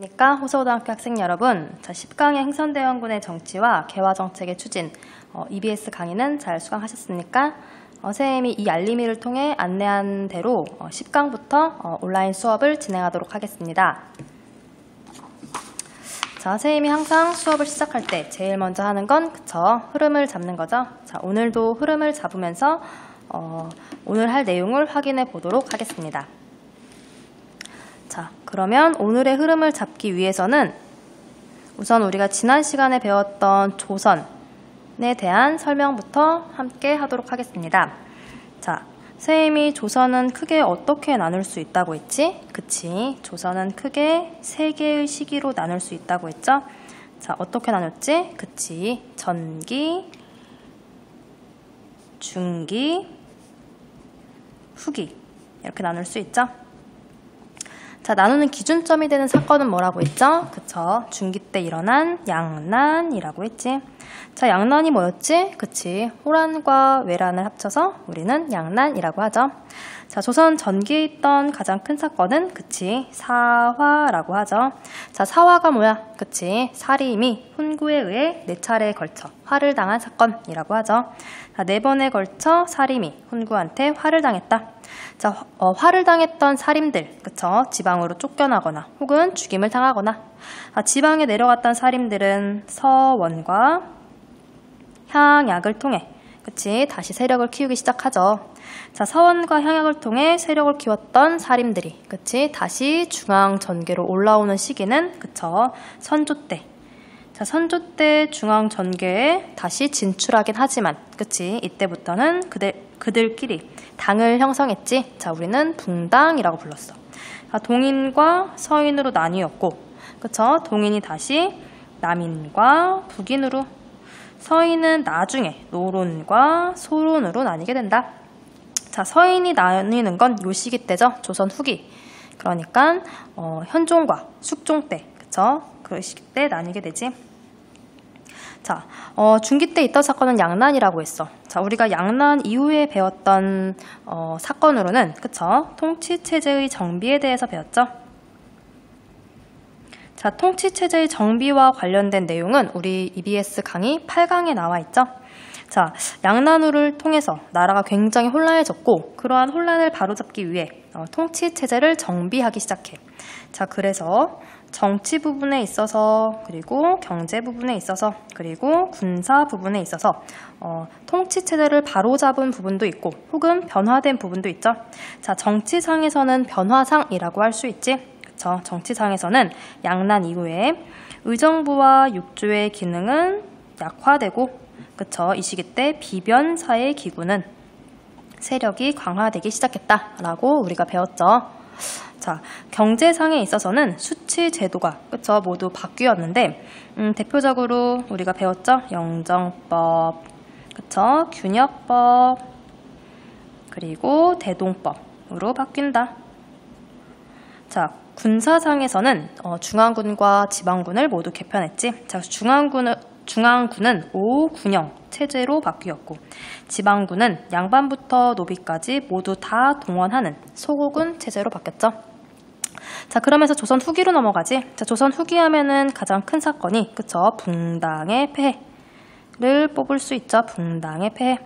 호서고등학교 학생 여러분, 10강의 행선대원군의 정치와 개화정책의 추진, EBS 강의는 잘 수강하셨습니까? 선생님이 이 알림이를 통해 안내한 대로 10강부터 온라인 수업을 진행하도록 하겠습니다. 자, 선생님이 항상 수업을 시작할 때 제일 먼저 하는 건 흐름을 잡는 거죠. 자, 오늘도 흐름을 잡으면서 오늘 할 내용을 확인해 보도록 하겠습니다. 자, 그러면 오늘의 흐름을 잡기 위해서는 우선 우리가 지난 시간에 배웠던 조선에 대한 설명부터 함께 하도록 하겠습니다. 자, 선생님이 조선은 크게 어떻게 나눌 수 있다고 했지? 그치? 조선은 크게 3개의 시기로 나눌 수 있다고 했죠? 자, 어떻게 나눴지? 그치? 전기, 중기, 후기 이렇게 나눌 수 있죠? 자, 나누는 기준점이 되는 사건은 뭐라고 했죠? 그쵸? 중기 때 일어난 양난이라고 했지. 자, 양난이 뭐였지? 그치? 호란과 외란을 합쳐서 우리는 양난이라고 하죠. 자, 조선 전기에 있던 가장 큰 사건은 그치? 사화라고 하죠. 자, 사화가 뭐야? 그치? 사림이 훈구에 의해 4차례에 걸쳐 화를 당한 사건이라고 하죠. 자, 4번에 걸쳐 사림이 훈구한테 화를 당했다. 자, 화를 당했던 사림들, 그쵸? 지방으로 쫓겨나거나 혹은 죽임을 당하거나, 지방에 내려갔던 사림들은 서원과 향약을 통해, 그치? 다시 세력을 키우기 시작하죠. 자, 서원과 향약을 통해 세력을 키웠던 사림들이, 그치? 다시 중앙 전계로 올라오는 시기는, 그쵸? 선조 때. 자, 선조 때 중앙 전계에 다시 진출하긴 하지만, 그치? 이때부터는 그들끼리 당을 형성했지. 자, 우리는 붕당이라고 불렀어. 자, 동인과 서인으로 나뉘었고, 그쵸? 동인이 다시 남인과 북인으로, 서인은 나중에 노론과 소론으로 나뉘게 된다. 자, 서인이 나뉘는 건 요 시기 때죠. 조선 후기. 그러니까 현종과 숙종 때, 그쵸? 그 시기 때 나뉘게 되지. 자, 중기 때 있던 사건은 양난이라고 했어. 자, 우리가 양난 이후에 배웠던 사건으로는, 그쵸? 통치체제의 정비에 대해서 배웠죠. 자, 통치체제의 정비와 관련된 내용은 우리 EBS 강의 8강에 나와 있죠. 자, 양난후를 통해서 나라가 굉장히 혼란해졌고, 그러한 혼란을 바로잡기 위해 통치체제를 정비하기 시작해. 자, 그래서 정치 부분에 있어서, 그리고 경제 부분에 있어서, 그리고 군사 부분에 있어서 통치체제를 바로잡은 부분도 있고 혹은 변화된 부분도 있죠. 자, 정치상에서는 변화상이라고 할 수 있지. 그쵸? 정치상에서는 양난 이후에 의정부와 육조의 기능은 약화되고, 그쵸? 이 시기 때 비변사의 기구는 세력이 강화되기 시작했다라고 우리가 배웠죠. 자, 경제상에 있어서는 수치 제도가, 그쵸? 모두 바뀌었는데, 대표적으로 우리가 배웠죠? 영정법, 그쵸? 균역법, 그리고 대동법으로 바뀐다. 자, 군사상에서는 중앙군과 지방군을 모두 개편했지. 자, 중앙군은 5군형 체제로 바뀌었고, 지방군은 양반부터 노비까지 모두 다 동원하는 소고군 체제로 바뀌었죠. 자, 그러면서 조선 후기로 넘어가지. 자, 조선 후기 하면은 가장 큰 사건이, 그쵸? 붕당의 폐해를 뽑을 수 있죠. 붕당의 폐해.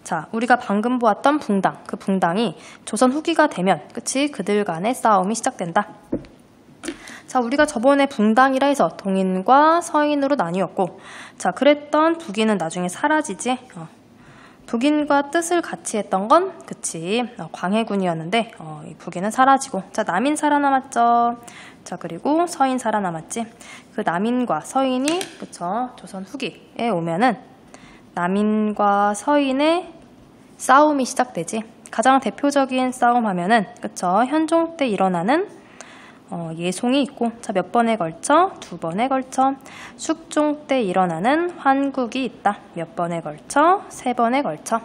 자, 우리가 방금 보았던 붕당, 그 붕당이 조선 후기가 되면, 그치? 그들 간의 싸움이 시작된다. 자, 우리가 저번에 붕당이라 해서 동인과 서인으로 나뉘었고, 자, 그랬던 북인은 나중에 사라지지. 북인과 뜻을 같이 했던 건, 그치? 광해군이었는데, 이 북인은 사라지고, 자, 남인 살아남았죠. 자, 그리고 서인 살아남았지. 그 남인과 서인이, 그쵸? 조선 후기에 오면은, 남인과 서인의 싸움이 시작되지. 가장 대표적인 싸움 하면은, 그쵸? 현종 때 일어나는 예송이 있고, 자, 몇 번에 걸쳐? 2번에 걸쳐. 숙종 때 일어나는 환국이 있다. 몇 번에 걸쳐? 3번에 걸쳐.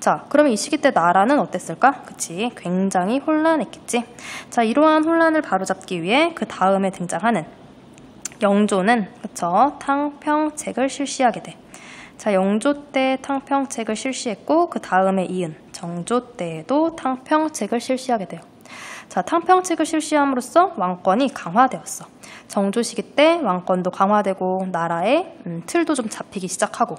자, 그러면 이 시기 때 나라는 어땠을까? 그치? 굉장히 혼란했겠지. 자, 이러한 혼란을 바로잡기 위해 그 다음에 등장하는 영조는, 그쵸? 탕평책을 실시하게 돼. 자, 영조 때 탕평책을 실시했고, 그 다음에 이은 정조 때에도 탕평책을 실시하게 돼요. 자, 탕평칙을 실시함으로써 왕권이 강화되었어. 정조 시기 때 왕권도 강화되고 나라의 틀도 좀 잡히기 시작하고.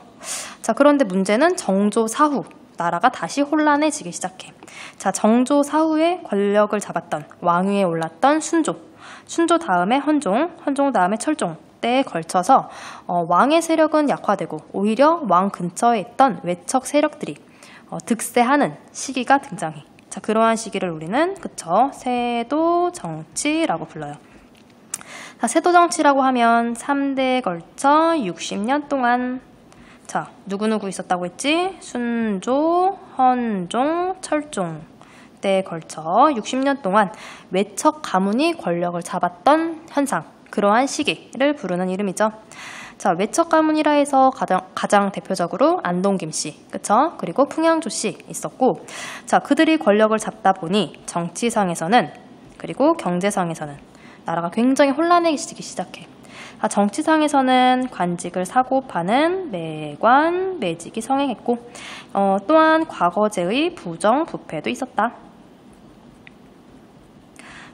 자, 그런데 문제는 정조 사후 나라가 다시 혼란해지기 시작해. 자, 정조 사후에 권력을 잡았던 왕위에 올랐던 순조 다음에 헌종 다음에 철종 때에 걸쳐서 왕의 세력은 약화되고 오히려 왕 근처에 있던 외척 세력들이 득세하는 시기가 등장해. 자, 그러한 시기를 우리는 세도 정치라고 불러요. 자, 세도 정치라고 하면 3대에 걸쳐 60년 동안 자, 누구누구 있었다고 했지? 순조, 헌종, 철종 때에 걸쳐 60년 동안 외척 가문이 권력을 잡았던 현상, 그러한 시기를 부르는 이름이죠. 자, 외척 가문이라 해서 가장 대표적으로 안동 김씨, 그쵸? 그리고 풍양조 씨 있었고, 자, 그들이 권력을 잡다 보니 정치상에서는 그리고 경제상에서는 나라가 굉장히 혼란해지기 시작해. 자, 정치상에서는 관직을 사고 파는 매관, 매직이 성행했고, 또한 과거제의 부정, 부패도 있었다.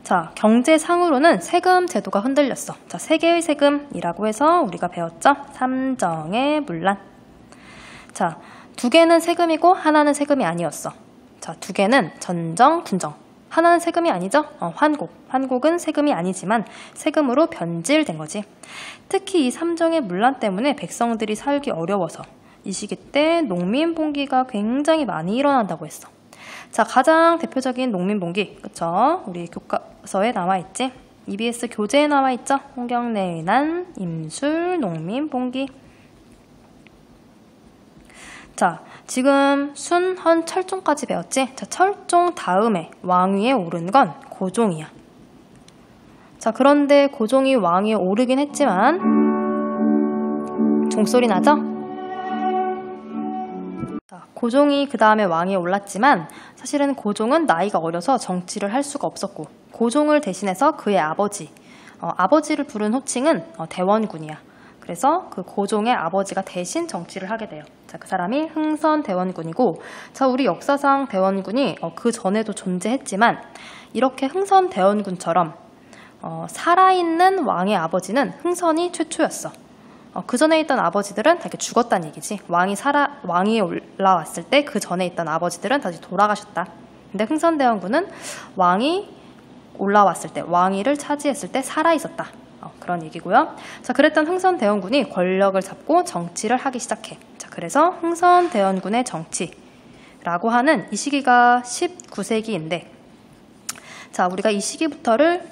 자, 경제상으로는 세금 제도가 흔들렸어. 자, 세 개의 세금이라고 해서 우리가 배웠죠? 삼정의 문란. 자, 두 개는 세금이고 하나는 세금이 아니었어. 자, 두 개는 전정, 군정. 하나는 세금이 아니죠? 환곡. 환곡은 세금이 아니지만 세금으로 변질된 거지. 특히 이 삼정의 문란 때문에 백성들이 살기 어려워서 이 시기 때 농민봉기가 굉장히 많이 일어난다고 했어. 자, 가장 대표적인 농민봉기, 그쵸? 우리 교과서에 나와있지? EBS 교재에 나와있죠? 홍경래의난, 임술, 농민봉기. 자, 지금 순, 헌, 철종까지 배웠지? 자, 철종 다음에 왕위에 오른 건 고종이야. 자, 그런데 고종이 왕위에 오르긴 했지만 종소리 나죠? 자, 고종이 그 다음에 왕위에 올랐지만 사실은 고종은 나이가 어려서 정치를 할 수가 없었고, 고종을 대신해서 그의 아버지를 부른 호칭은 대원군이야. 그래서 그 고종의 아버지가 대신 정치를 하게 돼요. 자, 그 사람이 흥선대원군이고, 자, 우리 역사상 대원군이 그 전에도 존재했지만 이렇게 흥선대원군처럼 살아있는 왕의 아버지는 흥선이 최초였어. 그 전에 있던 아버지들은 다 이렇게 죽었다는 얘기지. 왕위에 올라왔을 때 그 전에 있던 아버지들은 다시 돌아가셨다. 근데 흥선대원군은 왕이 올라왔을 때, 왕위를 차지했을 때 살아있었다. 그런 얘기고요. 자, 그랬던 흥선대원군이 권력을 잡고 정치를 하기 시작해. 자, 그래서 흥선대원군의 정치라고 하는 이 시기가 19세기인데, 자, 우리가 이 시기부터를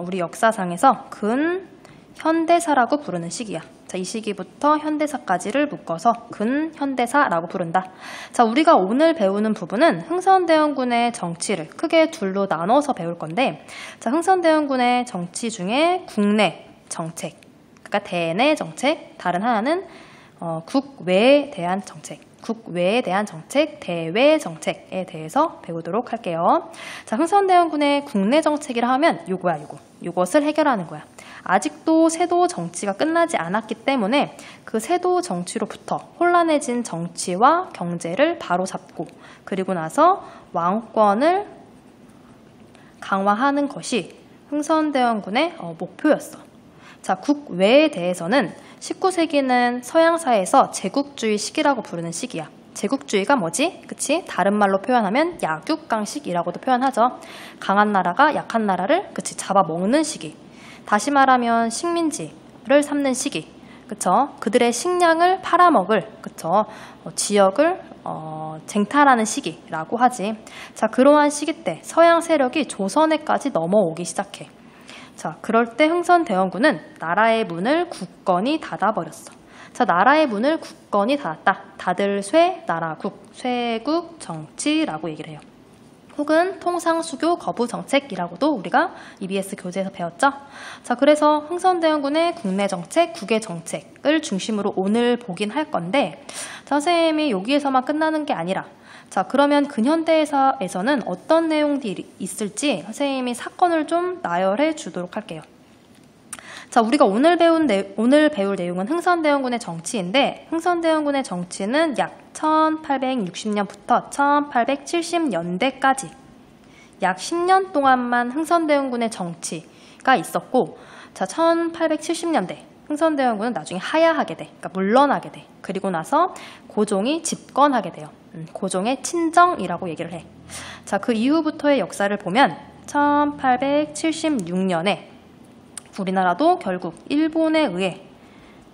우리 역사상에서 근현대사라고 부르는 시기야. 자, 이 시기부터 현대사까지를 묶어서 근현대사라고 부른다. 자, 우리가 오늘 배우는 부분은 흥선대원군의 정치를 크게 둘로 나눠서 배울 건데, 자, 흥선대원군의 정치 중에 국내 정책, 그러니까 대내 정책, 다른 하나는 국외에 대한 정책, 대외 정책에 대해서 배우도록 할게요. 자, 흥선대원군의 국내 정책이라 하면 요거야, 요것을 해결하는 거야. 아직도 세도 정치가 끝나지 않았기 때문에 그 세도 정치로부터 혼란해진 정치와 경제를 바로잡고, 그리고 나서 왕권을 강화하는 것이 흥선대원군의 목표였어. 자, 국외에 대해서는 19세기는 서양사에서 제국주의 시기라고 부르는 시기야. 제국주의가 뭐지? 그치? 다른 말로 표현하면 약육강식이라고도 표현하죠. 강한 나라가 약한 나라를 잡아먹는 시기. 다시 말하면 식민지를 삼는 시기. 그쵸? 그들의 식량을 팔아먹을, 그쵸? 지역을 쟁탈하는 시기라고 하지. 자, 그러한 시기 때 서양 세력이 조선에까지 넘어오기 시작해. 자, 그럴 때 흥선대원군은 나라의 문을 굳건히 닫아버렸어. 자, 나라의 문을 굳건히 닫았다. 닫을 쇠, 나라국, 쇠국 정치라고 얘기를 해요. 혹은 통상수교 거부 정책이라고도 우리가 EBS 교재에서 배웠죠. 자, 그래서 흥선대원군의 국내 정책, 국외 정책을 중심으로 오늘 보긴 할 건데, 자, 선생님이 여기에서만 끝나는 게 아니라, 자, 그러면 근현대사에서는 어떤 내용들이 있을지 선생님이 사건을 좀 나열해 주도록 할게요. 자, 우리가 오늘 배울 내용은 흥선대원군의 정치인데, 흥선대원군의 정치는 약 1860년부터 1870년대까지 약 10년 동안만 흥선대원군의 정치가 있었고, 자, 1870년대 흥선대원군은 나중에 하야하게 돼. 그러니까 물러나게 돼. 그리고 나서 고종이 집권하게 돼요. 고종의 친정이라고 얘기를 해. 자, 그 이후부터의 역사를 보면 1876년에 우리나라도 결국 일본에 의해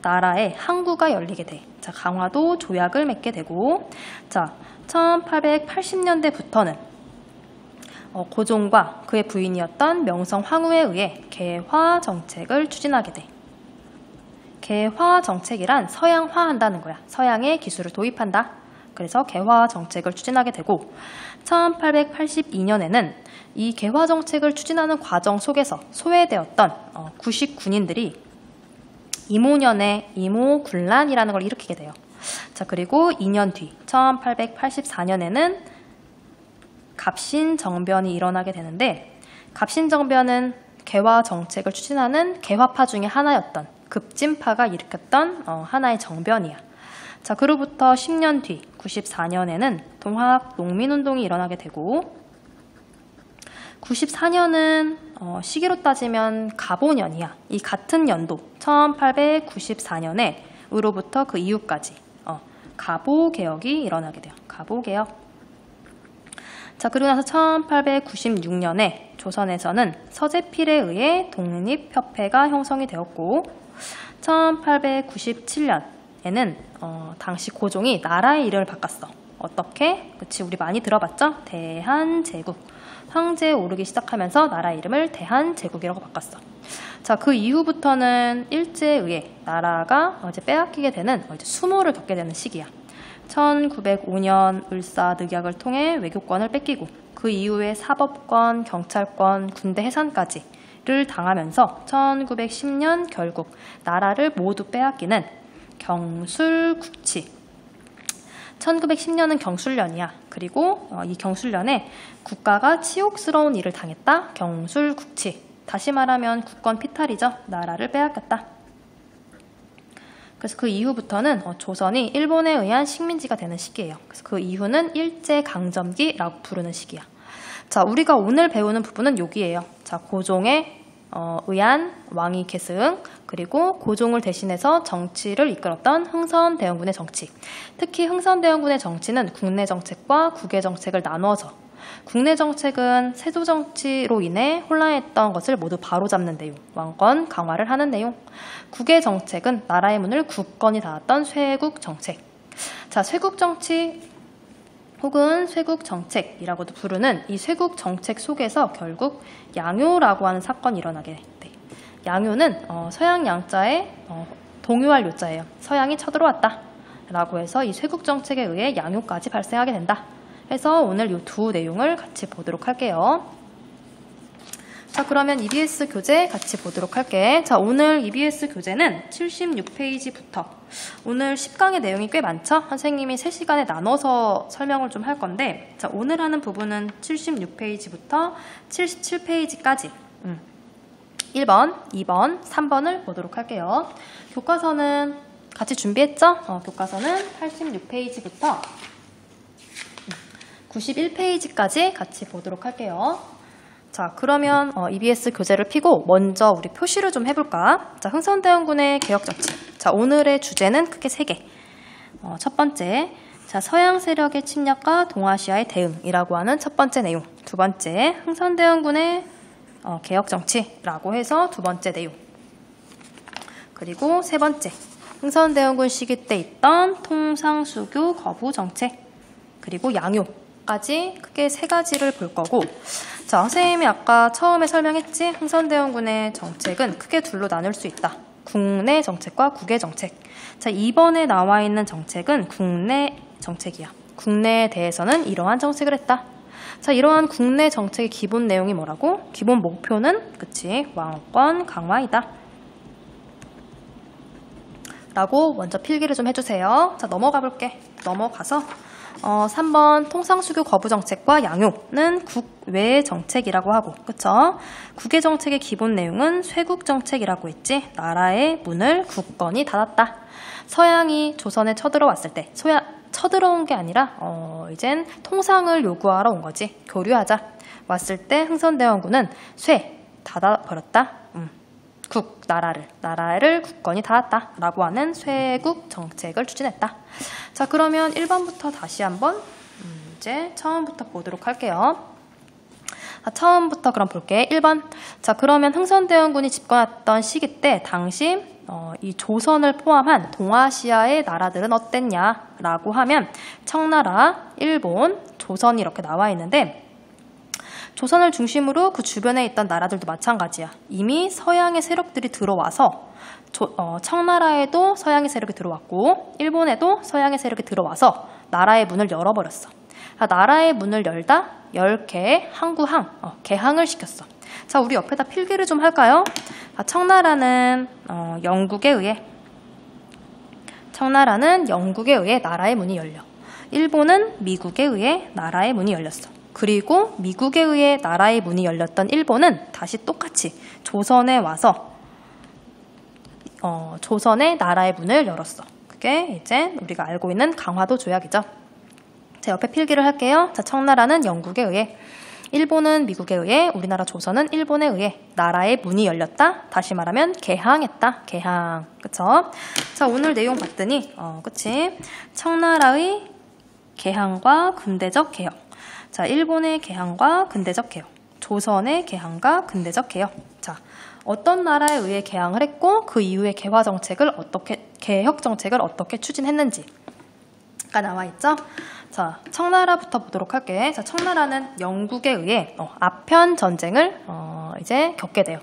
나라의 항구가 열리게 돼. 자, 강화도 조약을 맺게 되고, 자, 1880년대부터는 고종과 그의 부인이었던 명성 황후에 의해 개화 정책을 추진하게 돼. 개화 정책이란 서양화한다는 거야. 서양의 기술을 도입한다. 그래서 개화 정책을 추진하게 되고, 1882년에는 이 개화 정책을 추진하는 과정 속에서 소외되었던 구식 군인들이 이모년의 이모군란이라는 걸 일으키게 돼요. 자, 그리고 2년 뒤 1884년에는 갑신정변이 일어나게 되는데, 갑신정변은 개화 정책을 추진하는 개화파 중에 하나였던 급진파가 일으켰던 하나의 정변이야. 자, 그로부터 10년 뒤 94년에는 동학 농민운동이 일어나게 되고, 94년은 시기로 따지면 갑오년이야. 이 같은 연도 1894년에 으로부터 그 이후까지 갑오개혁이 일어나게 돼요. 갑오개혁. 자, 그리고 나서 1896년에 조선에서는 서재필에 의해 독립협회가 형성이 되었고, 1897년에는 당시 고종이 나라의 이름을 바꿨어. 어떻게? 그치, 우리 많이 들어봤죠? 대한제국. 황제에 오르기 시작하면서 나라 이름을 대한제국이라고 바꿨어. 자, 그 이후부터는 일제에 의해 나라가 이제 빼앗기게 되는 수모를 겪게 되는 시기야. 1905년 을사늑약을 통해 외교권을 뺏기고, 그 이후에 사법권, 경찰권, 군대 해산까지를 당하면서 1910년 결국 나라를 모두 빼앗기는 경술국치. 1910년은 경술련이야. 그리고 이 경술련에 국가가 치욕스러운 일을 당했다. 경술국치. 다시 말하면 국권 피탈이죠. 나라를 빼앗겼다. 그래서 그 이후부터는 조선이 일본에 의한 식민지가 되는 시기예요. 그래서 그 이후는 일제강점기라고 부르는 시기야. 자, 우리가 오늘 배우는 부분은 여기예요. 자, 고종에 의한 왕위 계승, 그리고 고종을 대신해서 정치를 이끌었던 흥선대원군의 정치. 특히 흥선대원군의 정치는 국내 정책과 국외 정책을 나누어서, 국내 정책은 세조 정치로 인해 혼란했던 것을 모두 바로잡는 내용, 왕권 강화를 하는 내용. 국외 정책은 나라의 문을 굳건히 닫았던 쇄국 정책. 자, 쇄국 정치 혹은 쇄국 정책이라고도 부르는 이 쇄국 정책 속에서 결국 양요라고 하는 사건이 일어나게 돼. 양요는 서양 양자의 동요할 요자예요. 서양이 쳐들어왔다 라고 해서 이 쇄국 정책에 의해 양요까지 발생하게 된다. 그래서 오늘 이 두 내용을 같이 보도록 할게요. 자, 그러면 EBS 교재 같이 보도록 할게. 자, 오늘 EBS 교재는 76페이지부터 오늘 10강의 내용이 꽤 많죠? 선생님이 3시간에 나눠서 설명을 좀 할 건데, 자, 오늘 하는 부분은 76페이지부터 77페이지까지 1번, 2번, 3번을 보도록 할게요. 교과서는 같이 준비했죠? 교과서는 86페이지부터 91페이지까지 같이 보도록 할게요. 자, 그러면 EBS 교재를 펴고 먼저 우리 표시를 좀 해볼까? 자, 흥선대원군의 개혁정치. 자, 오늘의 주제는 크게 3개. 첫 번째, 자, 서양 세력의 침략과 동아시아의 대응이라고 하는 첫 번째 내용. 두 번째, 흥선대원군의 개혁정치라고 해서 두 번째 내용. 그리고 세 번째, 흥선대원군 시기 때 있던 통상수교 거부 정책, 그리고 양요까지 크게 3가지를 볼 거고, 자, 선생님이 아까 처음에 설명했지? 흥선대원군의 정책은 크게 둘로 나눌 수 있다. 국내 정책과 국외 정책. 자, 이번에 나와 있는 정책은 국내 정책이야. 국내에 대해서는 이러한 정책을 했다. 자, 이러한 국내 정책의 기본 내용이 뭐라고? 기본 목표는, 그치, 왕권 강화이다 라고 먼저 필기를 좀 해주세요. 자, 넘어가 볼게. 넘어가서 3번 통상수교 거부 정책과 양요는 국외 정책이라고 하고, 그쵸? 국외 정책의 기본 내용은 쇄국 정책이라고 했지. 나라의 문을 굳건히 닫았다. 서양이 조선에 쳐들어왔을 때, 쳐들어온 게 아니라 이젠 통상을 요구하러 온 거지. 교류하자. 왔을 때 흥선대원군은 쇠 닫아버렸다. 나라를 국권이 닿았다 라고 하는 쇄국 정책을 추진했다. 자, 그러면 1번부터 다시 한번 이제 처음부터 보도록 할게요. 처음부터 그럼 볼게. 1번. 자, 그러면 흥선대원군이 집권했던 시기 때 당시 이 조선을 포함한 동아시아의 나라들은 어땠냐라고 하면 청나라, 일본, 조선이 이렇게 나와 있는데 조선을 중심으로 그 주변에 있던 나라들도 마찬가지야. 이미 서양의 세력들이 들어와서 청나라에도 서양의 세력이 들어왔고 일본에도 서양의 세력이 들어와서 나라의 문을 열어버렸어. 나라의 문을 열다 10개의 항구항, 개항을 시켰어. 자, 우리 옆에다 필기를 좀 할까요? 청나라는 영국에 의해 나라의 문이 열려. 일본은 미국에 의해 나라의 문이 열렸어. 그리고 미국에 의해 나라의 문이 열렸던 일본은 다시 똑같이 조선에 와서 조선의 나라의 문을 열었어. 그게 이제 우리가 알고 있는 강화도 조약이죠. 자, 옆에 필기를 할게요. 자, 청나라는 영국에 의해, 일본은 미국에 의해, 우리나라 조선은 일본에 의해 나라의 문이 열렸다. 다시 말하면 개항했다. 개항. 그쵸? 자, 오늘 내용 봤더니 그치? 청나라의 개항과 근대적 개혁. 자, 일본의 개항과 근대적 개혁. 조선의 개항과 근대적 개혁. 자, 어떤 나라에 의해 개항을 했고 그 이후에 개혁 정책을 어떻게 추진했는지가 나와 있죠. 자, 청나라부터 보도록 할게. 자, 청나라는 영국에 의해 아편 전쟁을 이제 겪게 돼요.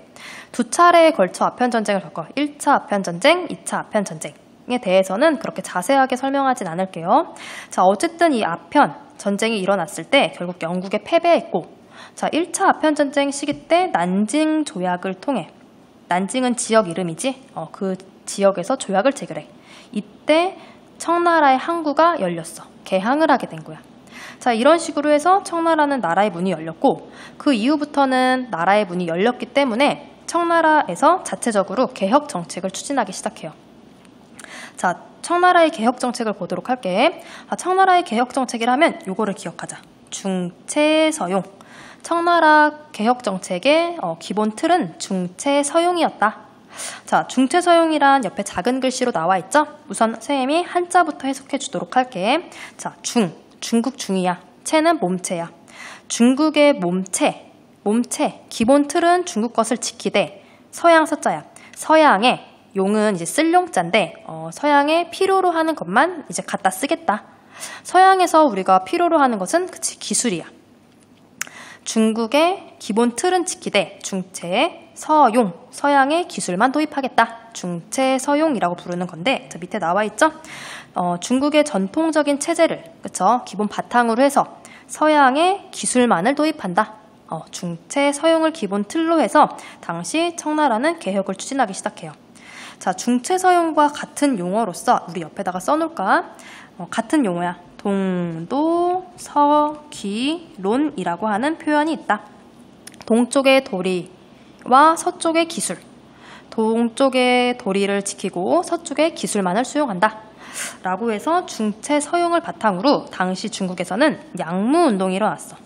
두 차례에 걸쳐 아편 전쟁을 겪어. 1차 아편 전쟁, 2차 아편 전쟁에 대해서는 그렇게 자세하게 설명하진 않을게요. 자, 어쨌든 이 아편 전쟁이 일어났을 때 결국 영국에 패배했고, 자, 1차 아편 전쟁 시기 때 난징 조약을 통해, 난징은 지역 이름이지, 그 지역에서 조약을 체결해. 이때 청나라의 항구가 열렸어. 개항을 하게 된 거야. 자, 이런 식으로 해서 청나라는 나라의 문이 열렸고, 그 이후부터는 나라의 문이 열렸기 때문에 청나라에서 자체적으로 개혁 정책을 추진하기 시작해요. 자, 청나라의 개혁 정책을 보도록 할게. 청나라의 개혁 정책이라면 요거를 기억하자. 중체서용. 청나라 개혁 정책의 기본 틀은 중체서용이었다. 자, 중체서용이란 옆에 작은 글씨로 나와 있죠? 우선 선생님이 한자부터 해석해 주도록 할게. 자, 중국 중이야. 체는 몸체야. 중국의 몸체, 기본 틀은 중국 것을 지키되 서양 서자야. 서양의 용은 이제 쓸 용자인데 서양에 필요로 하는 것만 이제 갖다 쓰겠다. 서양에서 우리가 필요로 하는 것은 그치 기술이야. 중국의 기본 틀은 지키되 중체 서용, 서양의 기술만 도입하겠다. 중체 서용이라고 부르는 건데 저 밑에 나와 있죠? 중국의 전통적인 체제를 그쵸? 기본 바탕으로 해서 서양의 기술만을 도입한다. 중체 서용을 기본 틀로 해서 당시 청나라는 개혁을 추진하기 시작해요. 자, 중체서용과 같은 용어로서 우리 옆에다가 써놓을까? 같은 용어야. 동도서기론이라고 하는 표현이 있다. 동쪽의 도리와 서쪽의 기술. 동쪽의 도리를 지키고 서쪽의 기술만을 수용한다. 라고 해서 중체서용을 바탕으로 당시 중국에서는 양무운동이 일어났어.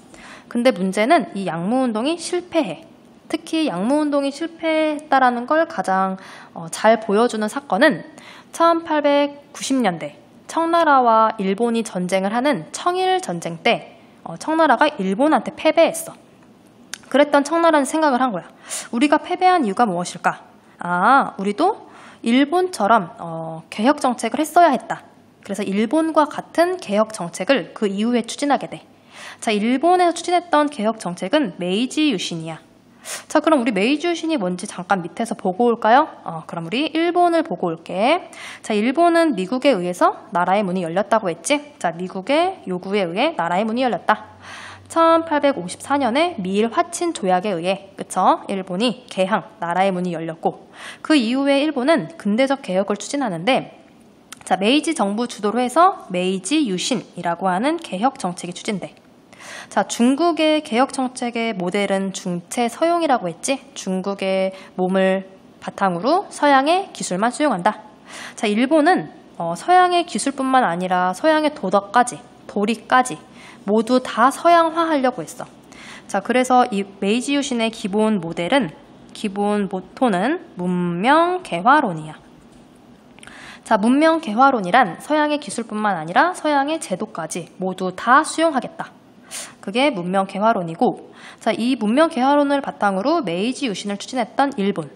근데 문제는 이 양무운동이 실패해. 특히 양무운동이 실패했다라는 걸 가장 잘 보여주는 사건은 1890년대 청나라와 일본이 전쟁을 하는 청일전쟁 때 청나라가 일본한테 패배했어. 그랬던 청나라는 생각을 한 거야. 우리가 패배한 이유가 무엇일까? 우리도 일본처럼 개혁 정책을 했어야 했다. 그래서 일본과 같은 개혁 정책을 그 이후에 추진하게 돼. 자, 일본에서 추진했던 개혁 정책은 메이지 유신이야. 자, 그럼 우리 메이지 유신이 뭔지 잠깐 밑에서 보고 올까요? 그럼 우리 일본을 보고 올게. 자, 일본은 미국에 의해서 나라의 문이 열렸다고 했지? 자, 미국의 요구에 의해 나라의 문이 열렸다. 1854년에 미일 화친 조약에 의해, 그쵸? 일본이 개항, 나라의 문이 열렸고, 그 이후에 일본은 근대적 개혁을 추진하는데, 자, 메이지 정부 주도로 해서 메이지 유신이라고 하는 개혁 정책이 추진돼. 자, 중국의 개혁 정책의 모델은 중체서용이라고 했지? 중국의 몸을 바탕으로 서양의 기술만 수용한다. 자, 일본은 서양의 기술뿐만 아니라 서양의 도덕까지, 도리까지 모두 다 서양화하려고 했어. 자, 그래서 이 메이지 유신의 기본 모토는 문명 개화론이야. 자, 문명 개화론이란 서양의 기술뿐만 아니라 서양의 제도까지 모두 다 수용하겠다. 그게 문명 개화론이고, 자, 이 문명 개화론을 바탕으로 메이지 유신을 추진했던 일본,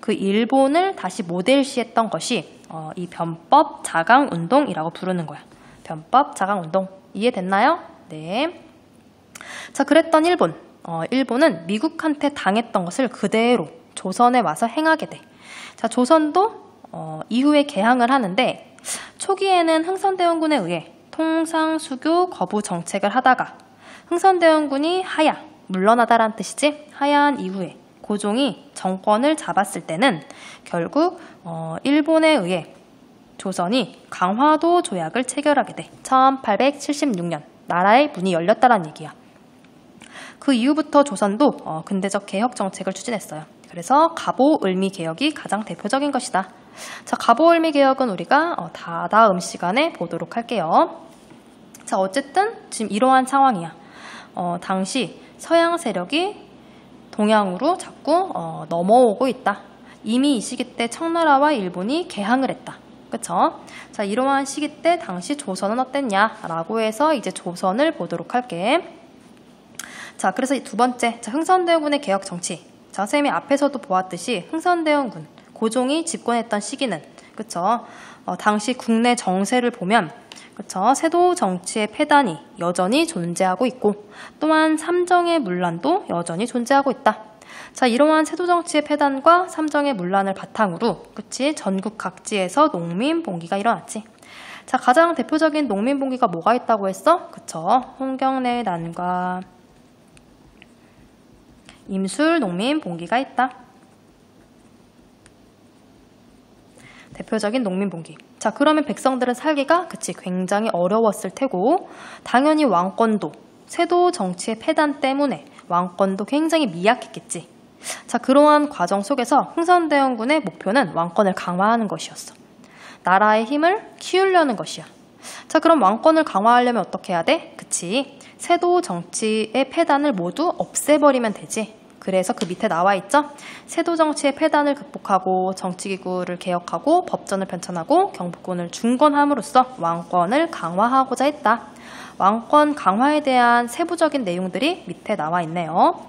그 일본을 다시 모델시했던 것이 이 변법 자강 운동이라고 부르는 거야. 변법 자강 운동 이해됐나요? 네. 자, 그랬던 일본은 미국한테 당했던 것을 그대로 조선에 와서 행하게 돼. 자, 조선도 이후에 개항을 하는데 초기에는 흥선대원군에 의해 통상수교 거부 정책을 하다가 흥선대원군이 물러나다란 뜻이지, 하야한 이후에 고종이 정권을 잡았을 때는 결국 일본에 의해 조선이 강화도 조약을 체결하게 돼. 1876년 나라의 문이 열렸다는 얘기야. 그 이후부터 조선도 근대적 개혁 정책을 추진했어요. 그래서 갑오을미 개혁이 가장 대표적인 것이다. 자, 갑오을미 개혁은 우리가 다음 시간에 보도록 할게요. 자, 어쨌든 지금 이러한 상황이야. 당시 서양 세력이 동양으로 자꾸 넘어오고 있다. 이미 이 시기 때 청나라와 일본이 개항을 했다. 그쵸? 자, 이러한 시기 때 당시 조선은 어땠냐라고 해서 이제 조선을 보도록 할게. 자, 그래서 두 번째, 자, 흥선대원군의 개혁 정치. 자, 선생님이 앞에서도 보았듯이 흥선대원군, 고종이 집권했던 시기는, 그쵸? 당시 국내 정세를 보면, 그쵸? 세도 정치의 폐단이 여전히 존재하고 있고, 또한 삼정의 문란도 여전히 존재하고 있다. 자, 이러한 세도 정치의 폐단과 삼정의 문란을 바탕으로, 그치? 전국 각지에서 농민봉기가 일어났지. 자, 가장 대표적인 농민봉기가 뭐가 있다고 했어? 그쵸? 홍경래 난과 임술 농민봉기가 있다. 대표적인 농민봉기. 자, 그러면 백성들은 살기가 굉장히 어려웠을 테고, 당연히 왕권도 세도 정치의 폐단 때문에 왕권도 굉장히 미약했겠지. 자, 그러한 과정 속에서 흥선대원군의 목표는 왕권을 강화하는 것이었어. 나라의 힘을 키우려는 것이야. 자, 그럼 왕권을 강화하려면 어떻게 해야 돼? 그치? 세도 정치의 폐단을 모두 없애버리면 되지. 그래서 그 밑에 나와 있죠? 세도 정치의 폐단을 극복하고 정치기구를 개혁하고 법전을 편찬하고 경복궁을 중건함으로써 왕권을 강화하고자 했다. 왕권 강화에 대한 세부적인 내용들이 밑에 나와 있네요.